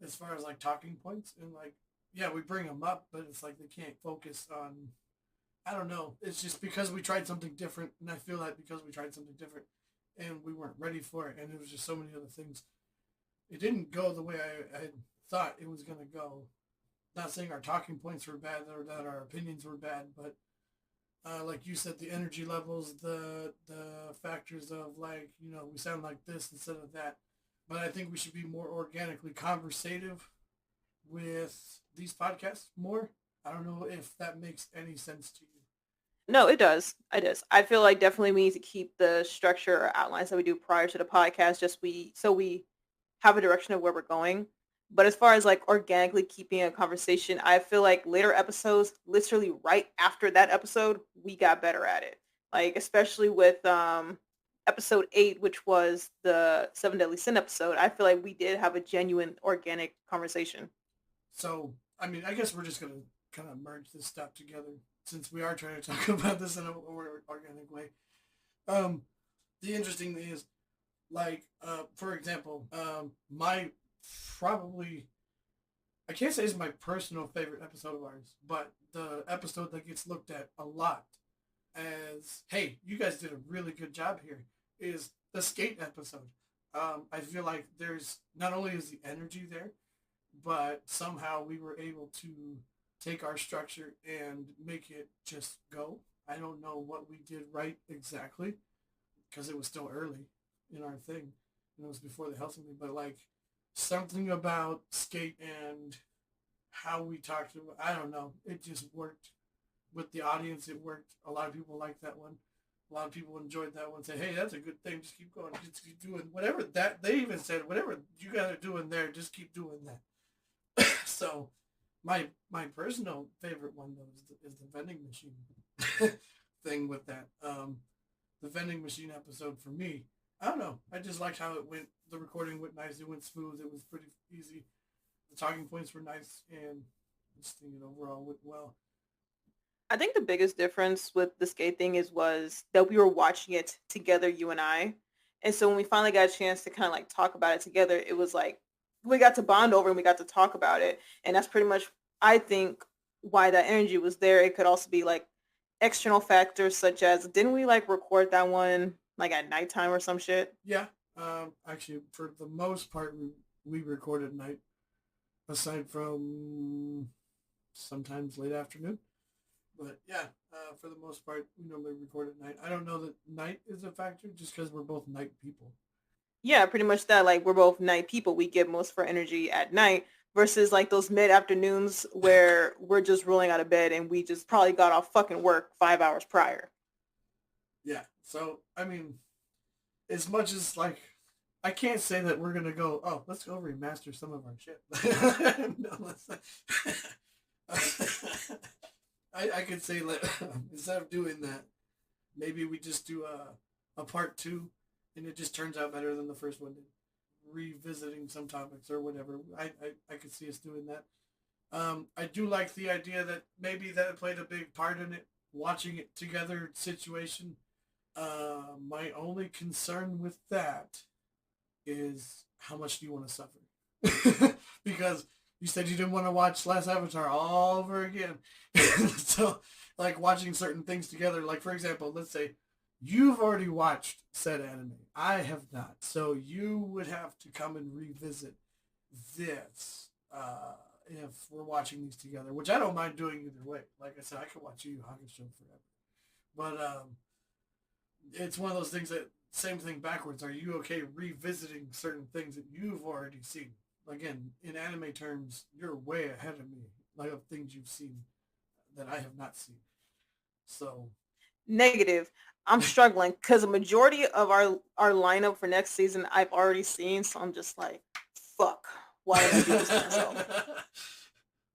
as far as like talking points, and like, yeah, we bring them up, but it's like they can't focus on. I don't know. It's just because we tried something different, and I feel like because we tried something different, and we weren't ready for it, and it was just so many other things. It didn't go the way I had thought it was gonna go. Not saying our talking points were bad or that our opinions were bad, but like you said, the energy levels, the factors of like we sound like this instead of that. But I think we should be more organically conversative with these podcasts more. I don't know if that makes any sense to you. No, it does. It does. I feel like definitely we need to keep the structure or outlines that we do prior to the podcast, just we have a direction of where we're going. But as far as like organically keeping a conversation, I feel like later episodes, literally right after that episode, we got better at it. Like especially with episode 8, which was the Seven Deadly Sin episode. I feel like we did have a genuine organic conversation. So, I mean, I guess we're just gonna kind of merge this stuff together since we are trying to talk about this in a more organic way. Um, the interesting thing is, like, for example, my probably I can't say it's my personal favorite episode of ours, but the episode that gets looked at a lot as, hey, you guys did a really good job here, is the skate episode. I feel like there's not only is the energy there, but somehow we were able to take our structure and make it just go. I don't know what we did right exactly because it was still early in our thing and it was before the health thing, but like something about skate and how we talked about, I don't know, it just worked with the audience. It worked. A lot of people liked that one. A lot of people enjoyed that one. Say, hey, that's a good thing. Just keep going. Just keep doing whatever that they even said. Whatever you guys are doing there, just keep doing that. So, my personal favorite one though is the vending machine thing with that. The vending machine episode for me. I don't know. I just liked how it went. The recording went nice. It went smooth. It was pretty easy. The talking points were nice, and just think it overall went well. I think the biggest difference with the skate thing is was that we were watching it together, you and I. And so when we finally got a chance to kind of like talk about it together, it was like we got to bond over and we got to talk about it. And that's pretty much I think why that energy was there. It could also be like external factors such as didn't we like record that one like at nighttime or some shit? Yeah. Actually, for the most part, we recorded night, aside from sometimes late afternoon. But yeah, for the most part, we normally record at night. I don't know that night is a factor just because we're both night people. Yeah, pretty much that. Like we're both night people. We get most of our energy at night versus like those mid afternoons where we're just rolling out of bed and we just probably got off fucking work 5 hours prior. Yeah. So, I mean, as much as like, I can't say that we're gonna go. Oh, let's go remaster some of our shit. No, let's not. I could say that instead of doing that, maybe we just do a part two, and it just turns out better than the first one did. Revisiting some topics or whatever. I could see us doing that. I do like the idea that maybe that played a big part in it, watching it together situation. My only concern with that is how much do you want to suffer? Because you said you didn't want to watch Last Avatar all over again. So, like watching certain things together, like for example, let's say you've already watched said anime. I have not. So you would have to come and revisit this if we're watching these together, which I don't mind doing either way. Like I said, I could watch Yu Yu Hakusho forever. But it's one of those things that same thing backwards. Are you okay revisiting certain things that you've already seen? Again, in anime terms, you're way ahead of me, like of things you've seen that I have not seen. So, Negative. I'm struggling because a majority of our lineup for next season I've already seen, so I'm just like, fuck. Why did I do this to myself?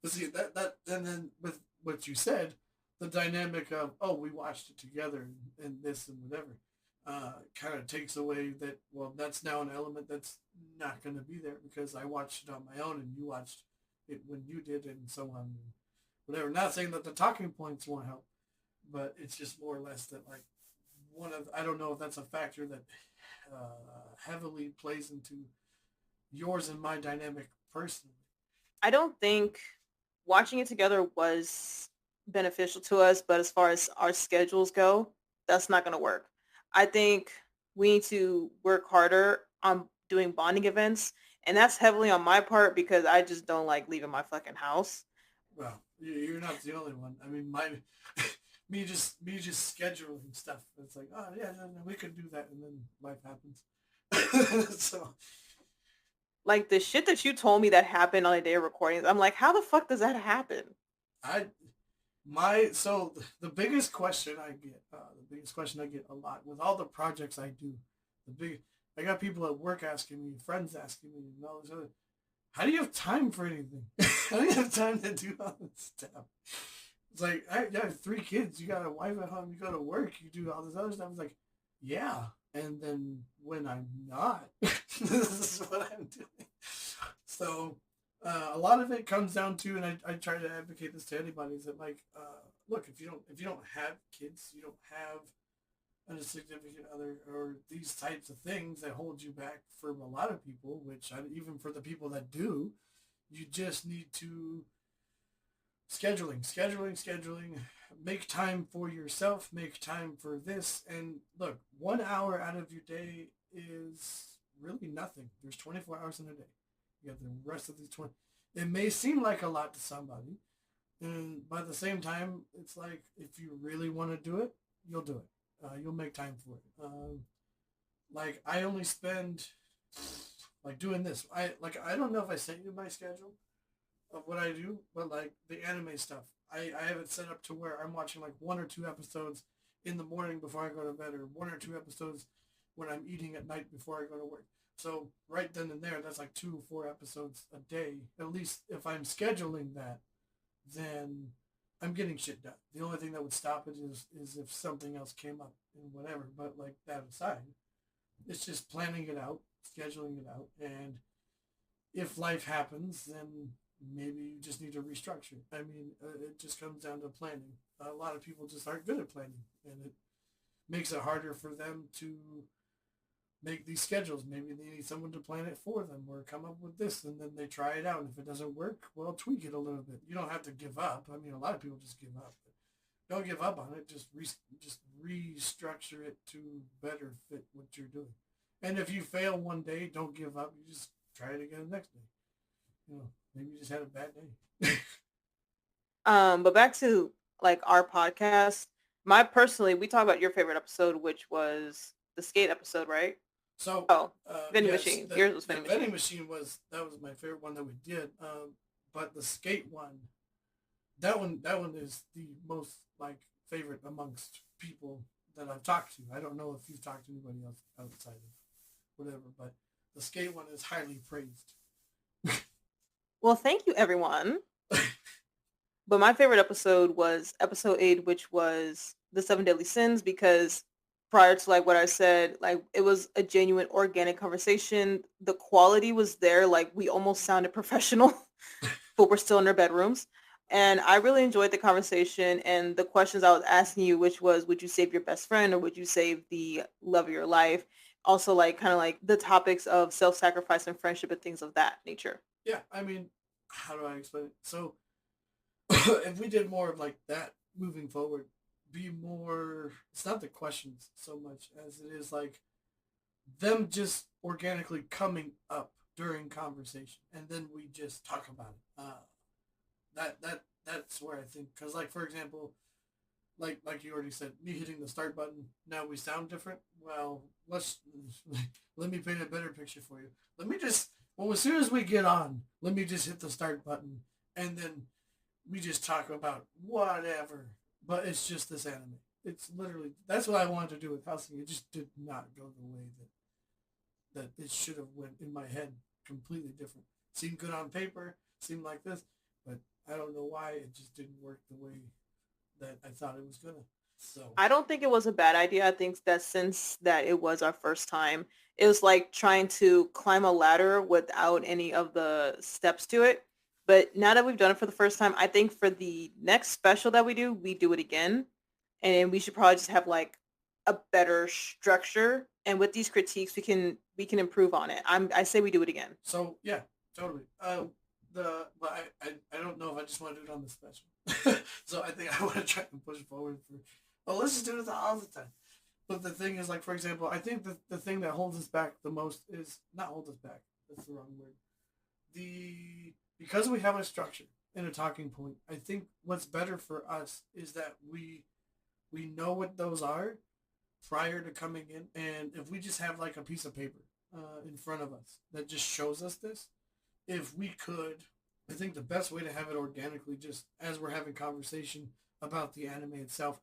but see that and then with what you said, the dynamic of we watched it together and this and whatever, kind of takes away that. Well, that's now an element that's not going to be there because I watched it on my own and you watched it when you did and so on, and whatever. Not saying that the talking points won't help, but it's just more or less that like one of I don't know if that's a factor that heavily plays into yours and my dynamic personally. I don't think watching it together was beneficial to us, but as far as our schedules go, that's not going to work. I think we need to work harder on doing bonding events, and that's heavily on my part because I just don't like leaving my fucking house. Well, you're not the only one. I mean, my me just scheduling stuff. It's like, oh yeah, no, no, we could do that, and then life happens. So Like the shit that you told me that happened on a day of recordings, I'm like, how the fuck does that happen? I my so the biggest question I get, the biggest question I get a lot with all the projects I do, the big I got people at work asking me, friends asking me, and all this other. How do you have time for anything? How do you have time to do all this stuff? It's like, I have 3 kids. You got a wife at home. You go to work. You do all this other stuff. It's like, yeah. And then when I'm not, this is what I'm doing. So a lot of it comes down to, and I try to advocate this to anybody, is that like, look, if you don't have kids, you don't have a significant other, or these types of things that hold you back from a lot of people, which even for the people that do, you just need to scheduling, make time for yourself, make time for this. And look, 1 hour out of your day is really nothing. There's 24 hours in a day. You have the rest of these 20. It may seem like a lot to somebody, and by the same time, it's like, if you really want to do it, you'll do it. You'll make time for it. Like, I only spend, like, doing this. I don't know if I sent you my schedule of what I do, but like the anime stuff, I have it set up to where I'm watching like 1 or 2 episodes in the morning before I go to bed, or 1 or 2 episodes when I'm eating at night before I go to work. So right then and there, that's like 2 or 4 episodes a day. At least if I'm scheduling that, then I'm getting shit done. The only thing that would stop it is if something else came up and whatever. But like that aside, it's just planning it out, scheduling it out, and if life happens, then maybe you just need to restructure. I mean, it just comes down to planning. A lot of people just aren't good at planning, and it makes it harder for them to make these schedules. Maybe they need someone to plan it for them, or come up with this, and then they try it out. And if it doesn't work, well, tweak it a little bit. You don't have to give up. I mean, a lot of people just give up. But don't give up on it. Just restructure it to better fit what you're doing. And if you fail one day, don't give up. You just try it again the next day. Maybe you just had a bad day. But back to like our podcast. My personally, we talked about your favorite episode, which was the skate episode, right? So, Oh, vending yes, machine. Yours was the vending vending machine. machine was my favorite one that we did. But the skate one, that one is the most like favorite amongst people that I've talked to. I don't know if you've talked to anybody else outside of whatever, but the skate one is highly praised. Well, thank you, everyone. But my favorite episode was episode 8, which was the 7 deadly sins, because prior to like what I said, like it was a genuine organic conversation. The quality was there. Like we almost sounded professional, but we're still in our bedrooms. And I really enjoyed the conversation and the questions I was asking you, which was, would you save your best friend or would you save the love of your life? Also, like kind of like the topics of self-sacrifice and friendship and things of that nature. Yeah, I mean, how do I explain it? So, if we did more of like that moving forward, be more. It's not the questions so much as it is like them just organically coming up during conversation, and then we just talk about it. That's where I think, because like, for example, like you already said, me hitting the start button. Now we sound different. Well, let's let me paint a better picture for you. Let me just well, as soon as we get on, let me just hit the start button, and then we just talk about whatever. But it's just this anime. It's literally that's what I wanted to do with housing. It just did not go the way that it should have went in my head. Completely different. Seemed good on paper. Seemed like this, but I don't know why it just didn't work the way that I thought it was gonna. So I don't think it was a bad idea. I think that since that it was our first time, it was like trying to climb a ladder without any of the steps to it. But now that we've done it for the first time, I think for the next special that we do it again. And we should probably just have like a better structure. And with these critiques, we can improve on it. I say we do it again. so yeah, totally. But I don't know if I just want to do it on the special. So I think I want to try and push forward for. Oh, let's just do it all the time. But the thing is, like, for example, I think the thing that holds us back the most is not hold us back. That's the wrong word. Because we have a structure and a talking point. I think what's better for us is that we know what those are prior to coming in, and if we just have like a piece of paper in front of us that just shows us this, if we could, I think the best way to have it organically, just as we're having conversation about the anime itself,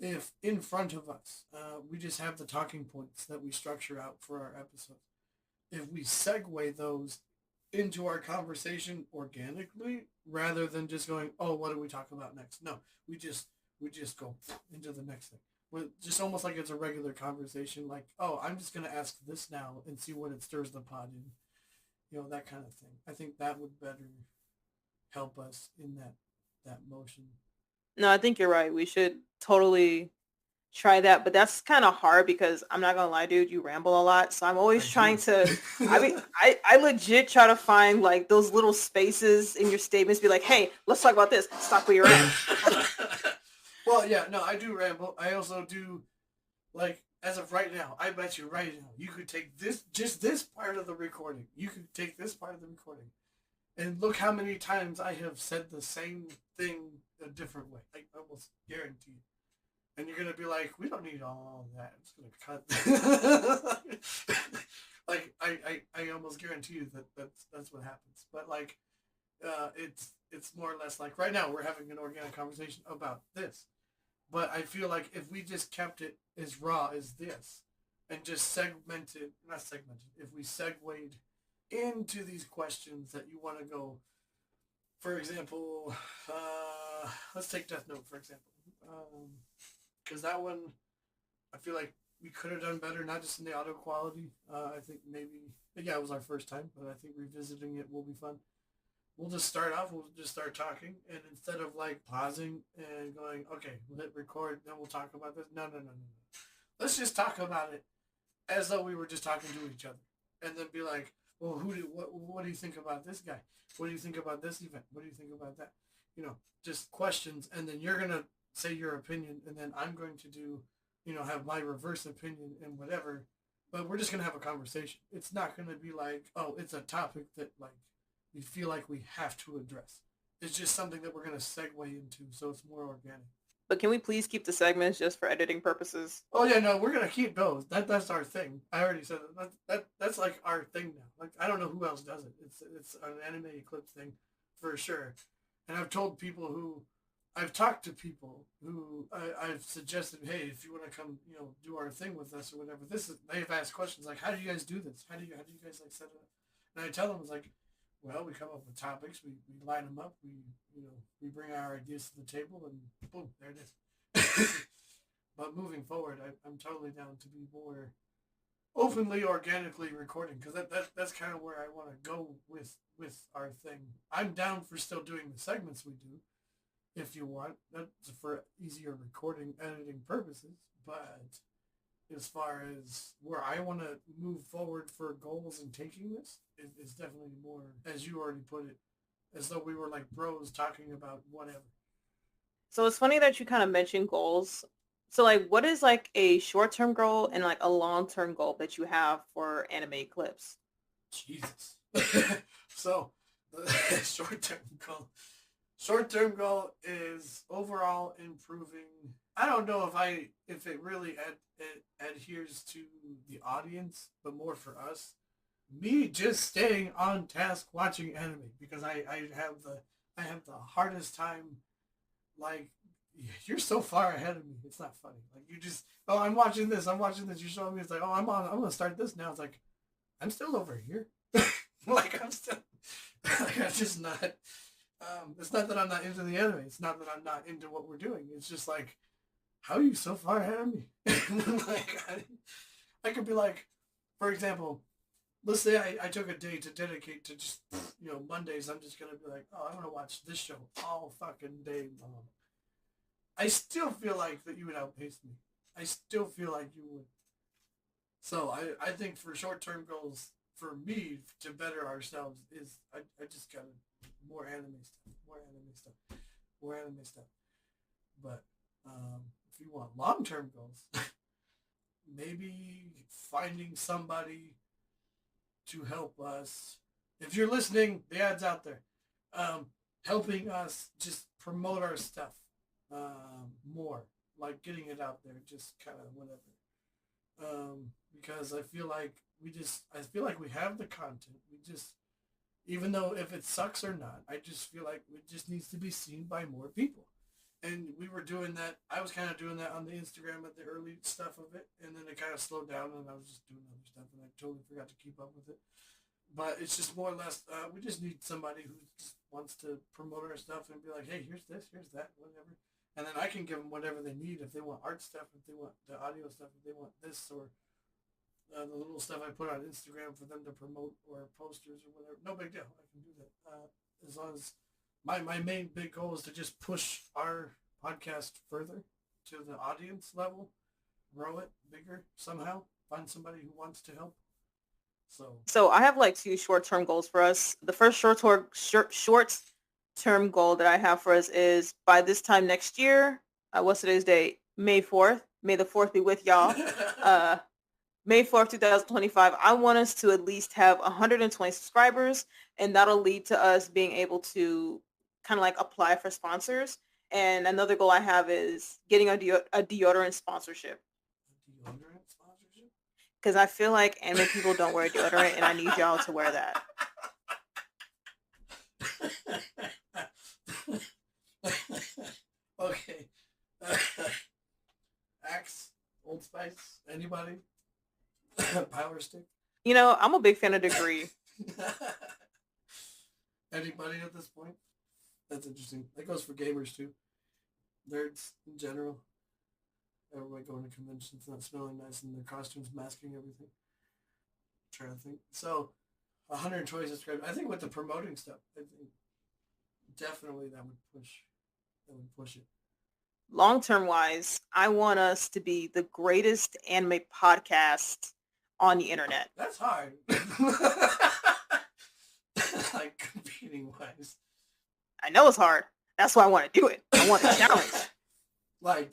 if in front of us we just have the talking points that we structure out for our episodes, if we segue those into our conversation organically rather than just going, oh, what do we talk about next? No, we just we just go into the next thing. Just almost like it's a regular conversation, like, oh, I'm just gonna ask this now and see what it stirs the pot in, that kind of thing. I think that would better help us in that motion. No, I think you're right. We should totally try that, but that's kind of hard because I'm not gonna lie, dude, you ramble a lot. So I'm I always trying do. to. I mean, I legit try to find like those little spaces in your statements. Be like, hey, let's talk about this. Stop where you're at. Well, yeah, no, I do ramble. I also do, like, as of right now. I bet you right now, you could take this part of the recording. You could take this part of the recording, and look how many times I have said the same thing a different way. I almost guarantee it. And you're gonna be like, we don't need all that. I'm just gonna cut. Like I almost guarantee you that's what happens. But like, it's more or less like right now we're having an organic conversation about this. But I feel like if we just kept it as raw as this, and just segmented, not segmented, if we segued into these questions that you want to go, for example, let's take Death Note for example. Because that one, I feel like we could have done better, not just in the audio quality. I think maybe, yeah, it was our first time, but I think revisiting it will be fun. We'll just start off, we'll just start talking, and instead of like pausing and going, okay, we'll hit record, then we'll talk about this. No, no, no, no, no. Let's just talk about it as though we were just talking to each other, and then be like, well, what do you think about this guy? What do you think about this event? What do you think about that? Just questions, and then you're gonna say your opinion, and then I'm going to do, have my reverse opinion and whatever. But we're just gonna have a conversation. It's not gonna be like, oh, it's a topic that like we feel like we have to address. It's just something that we're gonna segue into, so it's more organic. But can we please keep the segments just for editing purposes? Oh yeah, no, we're gonna keep those. That's our thing. I already said that's like our thing now. Like I don't know who else does it. It's an anime eclipse thing, for sure. And I've talked to people who I've suggested, hey, if you want to come, do our thing with us or whatever. They've asked questions like, how do you guys do this? How do you guys like set it up? And I tell them it's like, well, we come up with topics, we line them up, we bring our ideas to the table, and boom, there it is. But moving forward, I'm totally down to be more openly, organically recording because that's kind of where I want to go with our thing. I'm down for still doing the segments we do, if you want. That's for easier recording, editing purposes. But as far as where I want to move forward for goals and taking this, is definitely more, as you already put it, as though we were like bros talking about whatever. So it's funny that you kind of mentioned goals. So like, what is like a short-term goal and like a long-term goal that you have for anime clips? Jesus. So the short term goal is overall improving. I don't know if it really it adheres to the audience, but more for us. Me just staying on task watching anime because I have the hardest time, like, you're so far ahead of me. It's not funny. Like, you just, oh, I'm watching this. You're showing me. It's like, oh, I'm gonna start this now. It's like, I'm still over here. Like, I'm still, like, I'm just not. It's not that I'm not into the anime. It's not that I'm not into what we're doing. It's just like, how are you so far ahead of me? Like, I could be like, for example, let's say I took a day to dedicate to just, Mondays. I'm just gonna be like, oh, I'm gonna watch this show all fucking day long. I still feel like that you would outpace me. I still feel like you would. So I think for short term goals for me to better ourselves is I just gotta more anime stuff, more anime stuff, more anime stuff. But if you want long term goals, maybe finding somebody to help us. If you're listening, the ad's out there. Helping us just promote our stuff more, like getting it out there, just kind of whatever. Because I feel like we have the content. We just, even though if it sucks or not, I just feel like it just needs to be seen by more people. And we were doing that. I was kind of doing that on the Instagram at the early stuff of it, and then it kind of slowed down, and I was just doing other stuff, and I totally forgot to keep up with it. but it's just more or less, we just need somebody who just wants to promote our stuff and be like, hey, here's this, here's that, whatever. And then I can give them whatever they need. If they want art stuff, if they want the audio stuff, if they want this, or the little stuff I put on Instagram for them to promote, or posters or whatever. No big deal. I can do that. As long as my main big goal is to just push our podcast further to the audience level, grow it bigger somehow, find somebody who wants to help. So So I have like two short-term goals for us. The first short-term goal that I have for us is by this time next year, what's today's date? May 4th. May the 4th be with y'all. Uh, May 4th, 2025, I want us to at least have 120 subscribers, and that'll lead to us being able to kind of like apply for sponsors. And another goal I have is getting a deodorant sponsorship deodorant sponsorship. because I feel like anime people don't wear deodorant, and I need y'all to wear that. Okay. Axe, Old Spice, anybody? Power Stick. You know, I'm a big fan of Degree. Anybody at this point? That's interesting. That goes for gamers too. Nerds in general. Everybody going to conventions not smelling nice and their costumes masking everything. I'm trying to think. So, 120 subscribers. I think with the promoting stuff, I think definitely that would push. That would push it. Long-term wise, I want us to be the greatest anime podcast on the internet. That's hard. Like competing wise. I know it's hard. That's why I want to do it. I want the challenge. Like,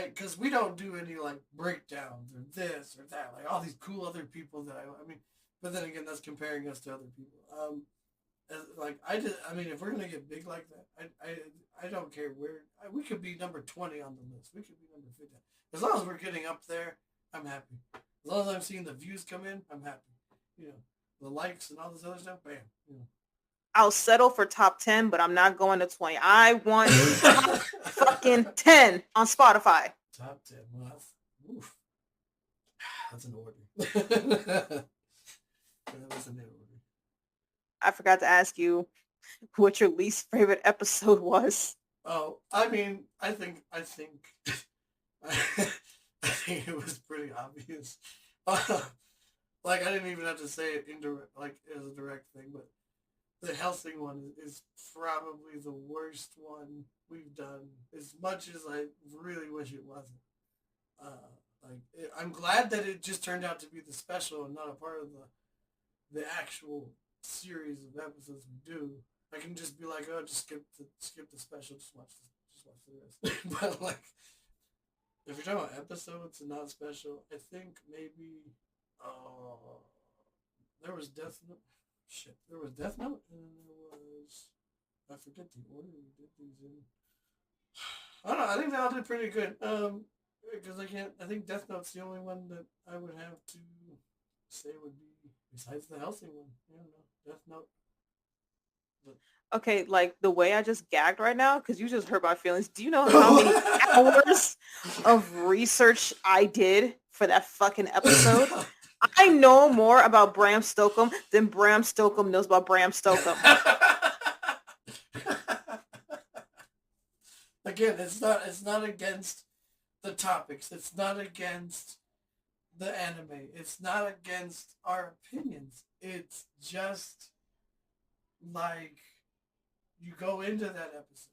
because we don't do any like breakdowns or this or that, like all these cool other people that I mean, but then again, that's comparing us to other people. Like I mean, if we're gonna get big like that, I don't care where we could be number 20 on the list. We could be number 50. As long as we're getting up there, I'm happy. As long as I'm seeing the views come in, I'm happy. You know, the likes and all this other stuff, bam. You know. I'll settle for top 10, but I'm not going to 20. I want top fucking 10 on Spotify. Top 10. Well, oof. That's an order. That was an order. I forgot to ask you what your least favorite episode was. Oh, I mean, I think I think it was pretty obvious. Like I didn't even have to say it indirect, like as a direct thing, but the Helsing one is probably the worst one we've done. As much as I really wish it wasn't. I'm glad that it just turned out to be the special and not a part of the actual series of episodes we do. I can just be like, oh, just skip the special, just watch the rest. But like, if you're talking about episodes and not special, I think maybe there was Death Note. Shit, there was Death Note, and there was I forget the order we did these in. I don't know. I think they all did pretty good. Because I think Death Note's the only one that I would have to say would be besides the Helsing one. I don't know. Death Note. But... Okay, like the way I just gagged right now, because you just hurt my feelings. Do you know how many hours of research I did for that fucking episode? I know more about Bram Stoker than Bram Stoker knows about Bram Stoker. Again, it's not against the topics. It's not against the anime. It's not against our opinions. It's just like you go into that episode.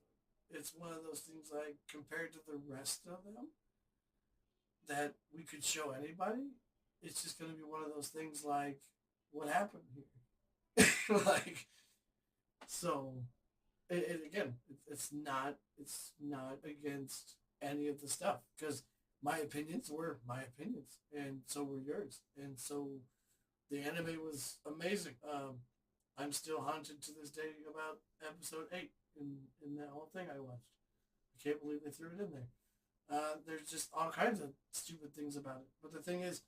It's one of those things like compared to the rest of them that we could show anybody. It's just going to be one of those things like what happened here. Like so it's not against any of the stuff because my opinions were my opinions and so were yours, and so the anime was amazing. I'm still haunted to this day about episode 8 in that whole thing I watched. I can't believe they threw it in there. There's just all kinds of stupid things about it, but the thing is,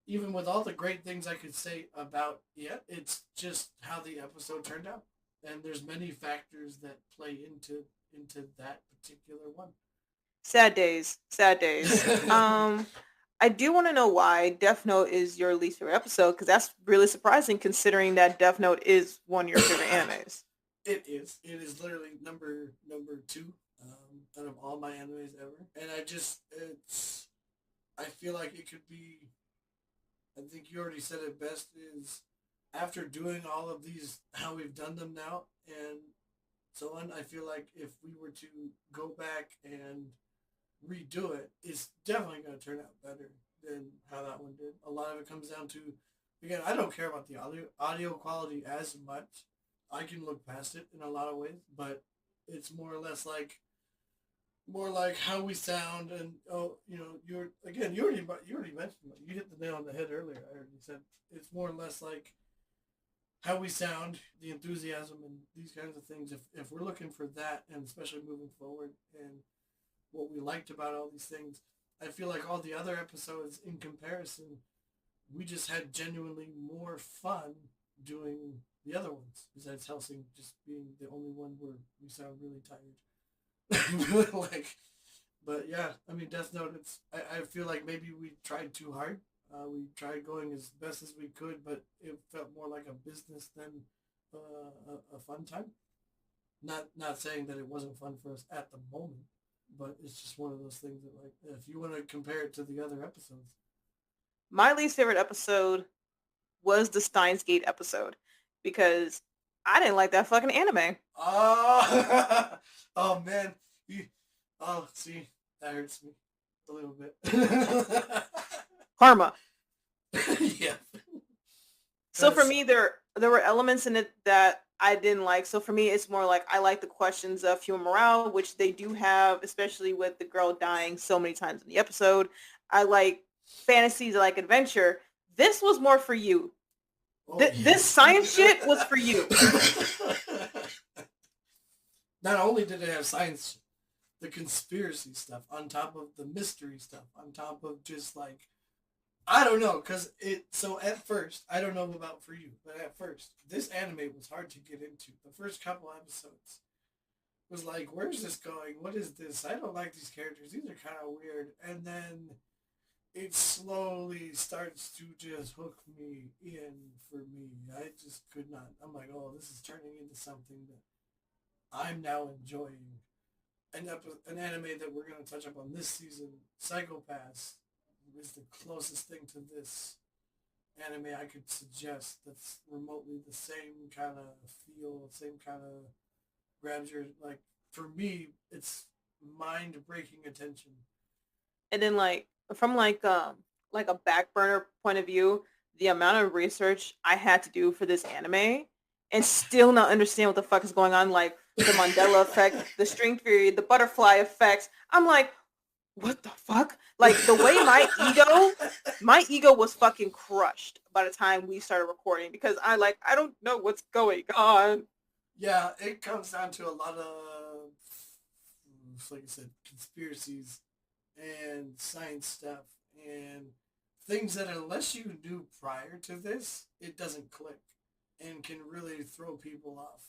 even with all the great things I could say about it, it's just how the episode turned out. And there's many factors that play into that particular one. Sad days. Sad days. I do want to know why Death Note is your least favorite episode, because that's really surprising considering that Death Note is one of your favorite animes. It is. It is literally number two out of all my animes ever, and it's. I feel like it could be. I think you already said it best. Is after doing all of these, how we've done them now, and so on. I feel like if we were to go back and redo it, it's definitely going to turn out better than how that one did. A lot of it comes down to, again, I don't care about the audio quality as much. I can look past it in a lot of ways, but it's more like how we sound and you're again you already mentioned it. You hit the nail on the head earlier. I already said it's more or less like how we sound, the enthusiasm, and these kinds of things. If we're looking for that, and especially moving forward, and what we liked about all these things, I feel like all the other episodes in comparison, we just had genuinely more fun doing the other ones. Besides Helsing just being the only one where we sound really tired. like, but yeah, I mean, Death Note. I feel like maybe we tried too hard. We tried going as best as we could, but it felt more like a business than a fun time. Not saying that it wasn't fun for us at the moment, but it's just one of those things that, like, if you want to compare it to the other episodes. My least favorite episode was the Steins Gate episode because I didn't like that fucking anime. Oh, oh man, see, that hurts me a little bit. Karma. Yeah, So for because me, there were elements in it that I didn't like. So for me, it's more like I like the questions of human morale, which they do have, especially with the girl dying so many times in the episode. I like fantasies, I like adventure. This was more for you. oh This yes. science shit was for you. Not only did it have science, the conspiracy stuff on top of the mystery stuff on top of just like I don't know, cause it. So at first, I don't know about for you, but at first, this anime was hard to get into. The first couple episodes was like, "Where's this going? What is this? I don't like these characters. These are kind of weird." And then it slowly starts to just hook me in for me. I just could not. I'm like, "Oh, this is turning into something that I'm now enjoying." An anime that we're going to touch up on this season, Psychopaths, is the closest thing to this anime I could suggest that's remotely the same kind of feel, same kind of grabs your, like, for me, it's mind-breaking attention. And then from like a back burner point of view, the amount of research I had to do for this anime and still not understand what the fuck is going on, like the Mandela effect, the string theory, the butterfly effect. I'm like, what the fuck? Like the way my ego was fucking crushed by the time we started recording because I don't know what's going on. Yeah, it comes down to a lot of, like I said, conspiracies and science stuff and things that unless you knew prior to this, it doesn't click and can really throw people off.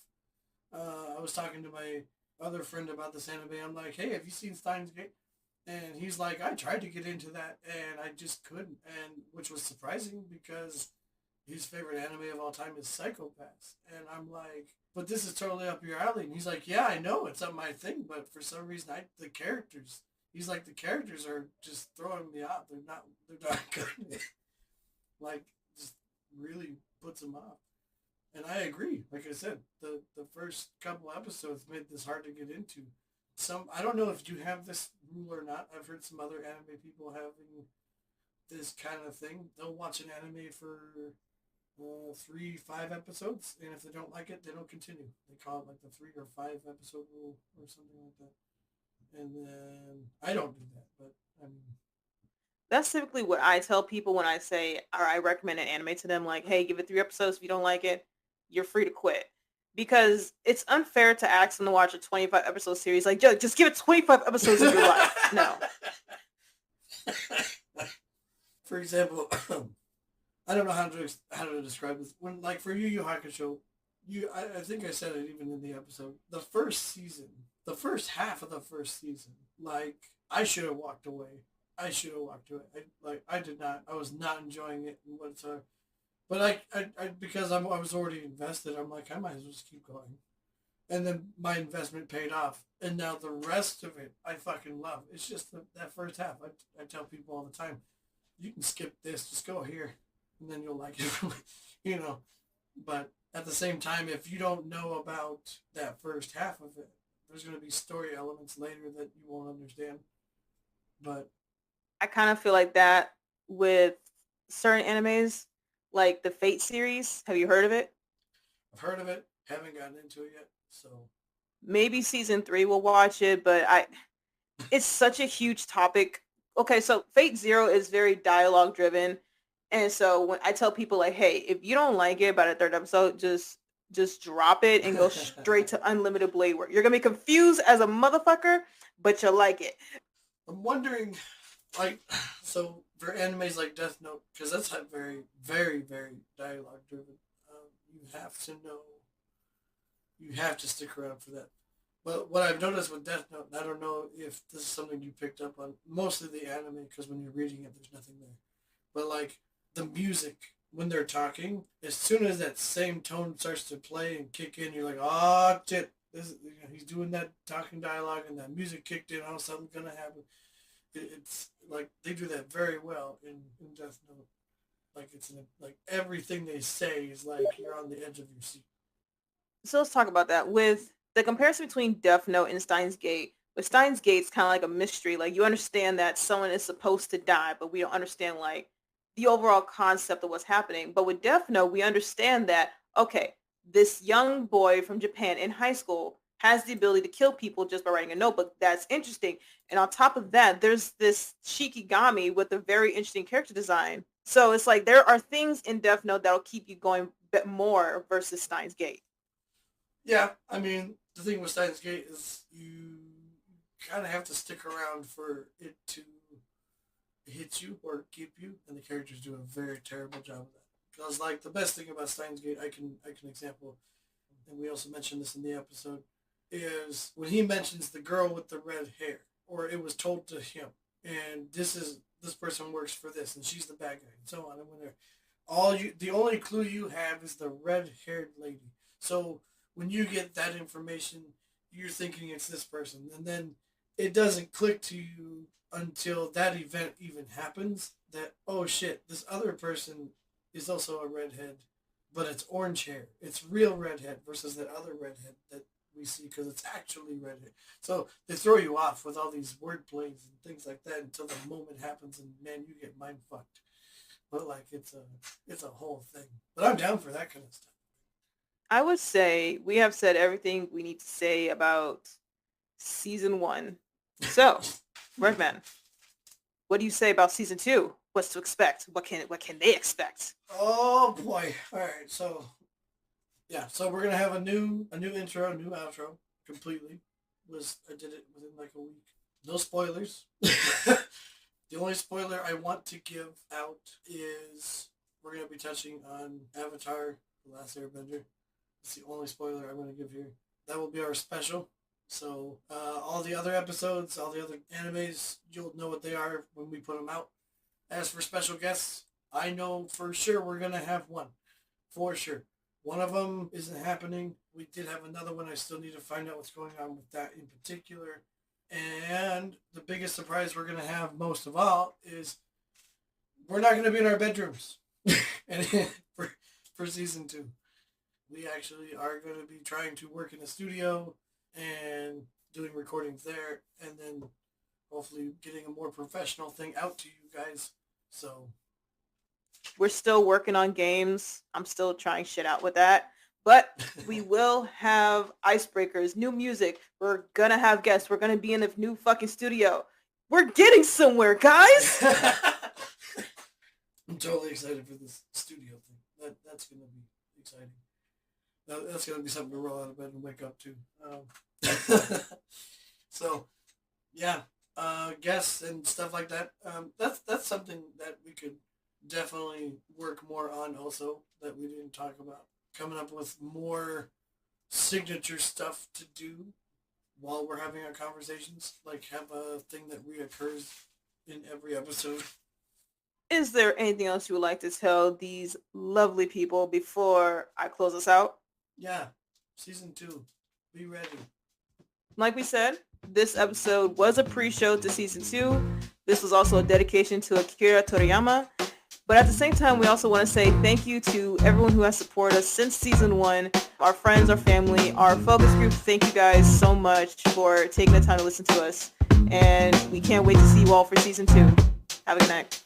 I was talking to my other friend about this anime. I'm like, hey, have you seen Steins Gate? And he's like, I tried to get into that and I just couldn't. And which was surprising because his favorite anime of all time is Psychopaths. And I'm like, but this is totally up your alley. And he's like, yeah, I know it's up my thing, but for some reason, the characters. He's like, the characters are just throwing me off. They're not good. Like, just really puts him off. And I agree. Like I said, the first couple episodes made this hard to get into. I don't know if you have this rule or not. I've heard some other anime people having this kind of thing. They'll watch an anime for 3, 5 episodes, and if they don't like it, they don't continue. They call it like the 3 or 5 episode rule or something like that. And then I don't do that, but I mean, That's typically what I tell people when I say or I recommend an anime to them. Like, hey, give it 3 episodes. If you don't like it, you're free to quit. Because it's unfair to ask them to watch a 25 episode series. Like, just give it 25 episodes of your life. No. for example, I don't know how to describe this. When like for Yu Yu Hakusho, I think I said it even in the episode. The first season, the first half of the first season, like I should have walked away. I should have walked to it. I did not. I was not enjoying it whatsoever. But I because I was already invested. I'm like, I might as well just keep going. And then my investment paid off. And now the rest of it, I fucking love. It's just that first half. I tell people all the time, you can skip this, just go here, and then you'll like it. you know. But at the same time, if you don't know about that first half of it, there's going to be story elements later that you won't understand. But I kind of feel like that with certain animes, like the Fate series. Have you heard of it? I've heard of it, haven't gotten into it yet. So Maybe season 3 will watch it, but I it's such a huge topic. Okay, so Fate Zero is very dialogue driven. And so when I tell people like, hey, if you don't like it by the third episode, just drop it and go straight to unlimited blade work. You're gonna be confused as a motherfucker, but you'll like it. I'm wondering, like, so for animes like Death Note, because that's like very, very, very dialogue driven. You have to know, you have to stick around for that. But what I've noticed with Death Note, and I don't know if this is something you picked up on, mostly the anime, because when you're reading it, there's nothing there. But like the music, when they're talking, as soon as that same tone starts to play and kick in, you're like, oh shit, he's doing that talking dialogue, and that music kicked in. Oh, something's gonna happen. It's like they do that very well in Death Note. Like like everything they say is like you're on the edge of your seat. So let's talk about that. With the comparison between Death Note and Steins Gate, with Steins Gate, it's kind of like a mystery. Like you understand that someone is supposed to die, but we don't understand like the overall concept of what's happening. But with Death Note, we understand that okay, this young boy from Japan in high school has the ability to kill people just by writing a notebook. That's interesting. And on top of that, there's this Shikigami with a very interesting character design. So it's like there are things in Death Note that'll keep you going bit more versus Steins Gate. Yeah, I mean the thing with Steins Gate is you kind of have to stick around for it to hit you or keep you, and the characters do a very terrible job of that. Because like the best thing about Steins Gate, I can example, and we also mentioned this in the episode, is when he mentions the girl with the red hair, or it was told to him, and this person works for this, and she's the bad guy, and so on. And when they're the only clue you have is the red haired lady. So when you get that information, you're thinking it's this person, and then it doesn't click to you until that event even happens that oh shit, this other person is also a redhead, but it's orange hair. It's real redhead versus that other redhead that we see because it's actually redhead. So they throw you off with all these word plays and things like that until the moment happens, and man, you get mind fucked. But like it's a whole thing. But I'm down for that kind of stuff. I would say we have said everything we need to say about season 1. So, Redman, what do you say about season 2? What's to expect? What can they expect? Oh boy! All right, so yeah, so we're gonna have a new intro, a new outro, completely. I did it within like a week. No spoilers. The only spoiler I want to give out is we're gonna be touching on Avatar: The Last Airbender. It's the only spoiler I'm gonna give here. That will be our special. So all the other episodes, all the other animes, you'll know what they are when we put them out. As for special guests, I know for sure we're gonna have one, for sure. One of them isn't happening. We did have another one. I still need to find out what's going on with that in particular. And the biggest surprise we're gonna have most of all is we're not gonna be in our bedrooms, and for season 2, we actually are gonna be trying to work in a studio and doing recordings there, and then hopefully getting a more professional thing out to you guys. So We're still working on games. I'm still trying shit out with that. But we will have icebreakers, new music. We're gonna have guests. We're gonna be in the new fucking studio. We're getting somewhere, guys. I'm totally excited for this studio thing. That's gonna be exciting. That's gonna be something to roll out of bed and wake up to. So yeah, guests and stuff like that. That's something that we could definitely work more on. Also, that we didn't talk about. Coming up with more signature stuff to do while we're having our conversations. Like have a thing that reoccurs in every episode. Is there anything else you would like to tell these lovely people before I close us out? Yeah, season 2. Be ready. Like we said, this episode was a pre-show to season 2. This was also a dedication to Akira Toriyama. But at the same time, we also want to say thank you to everyone who has supported us since season 1, our friends, our family, our focus group. Thank you guys so much for taking the time to listen to us. And we can't wait to see you all for season 2. Have a good night.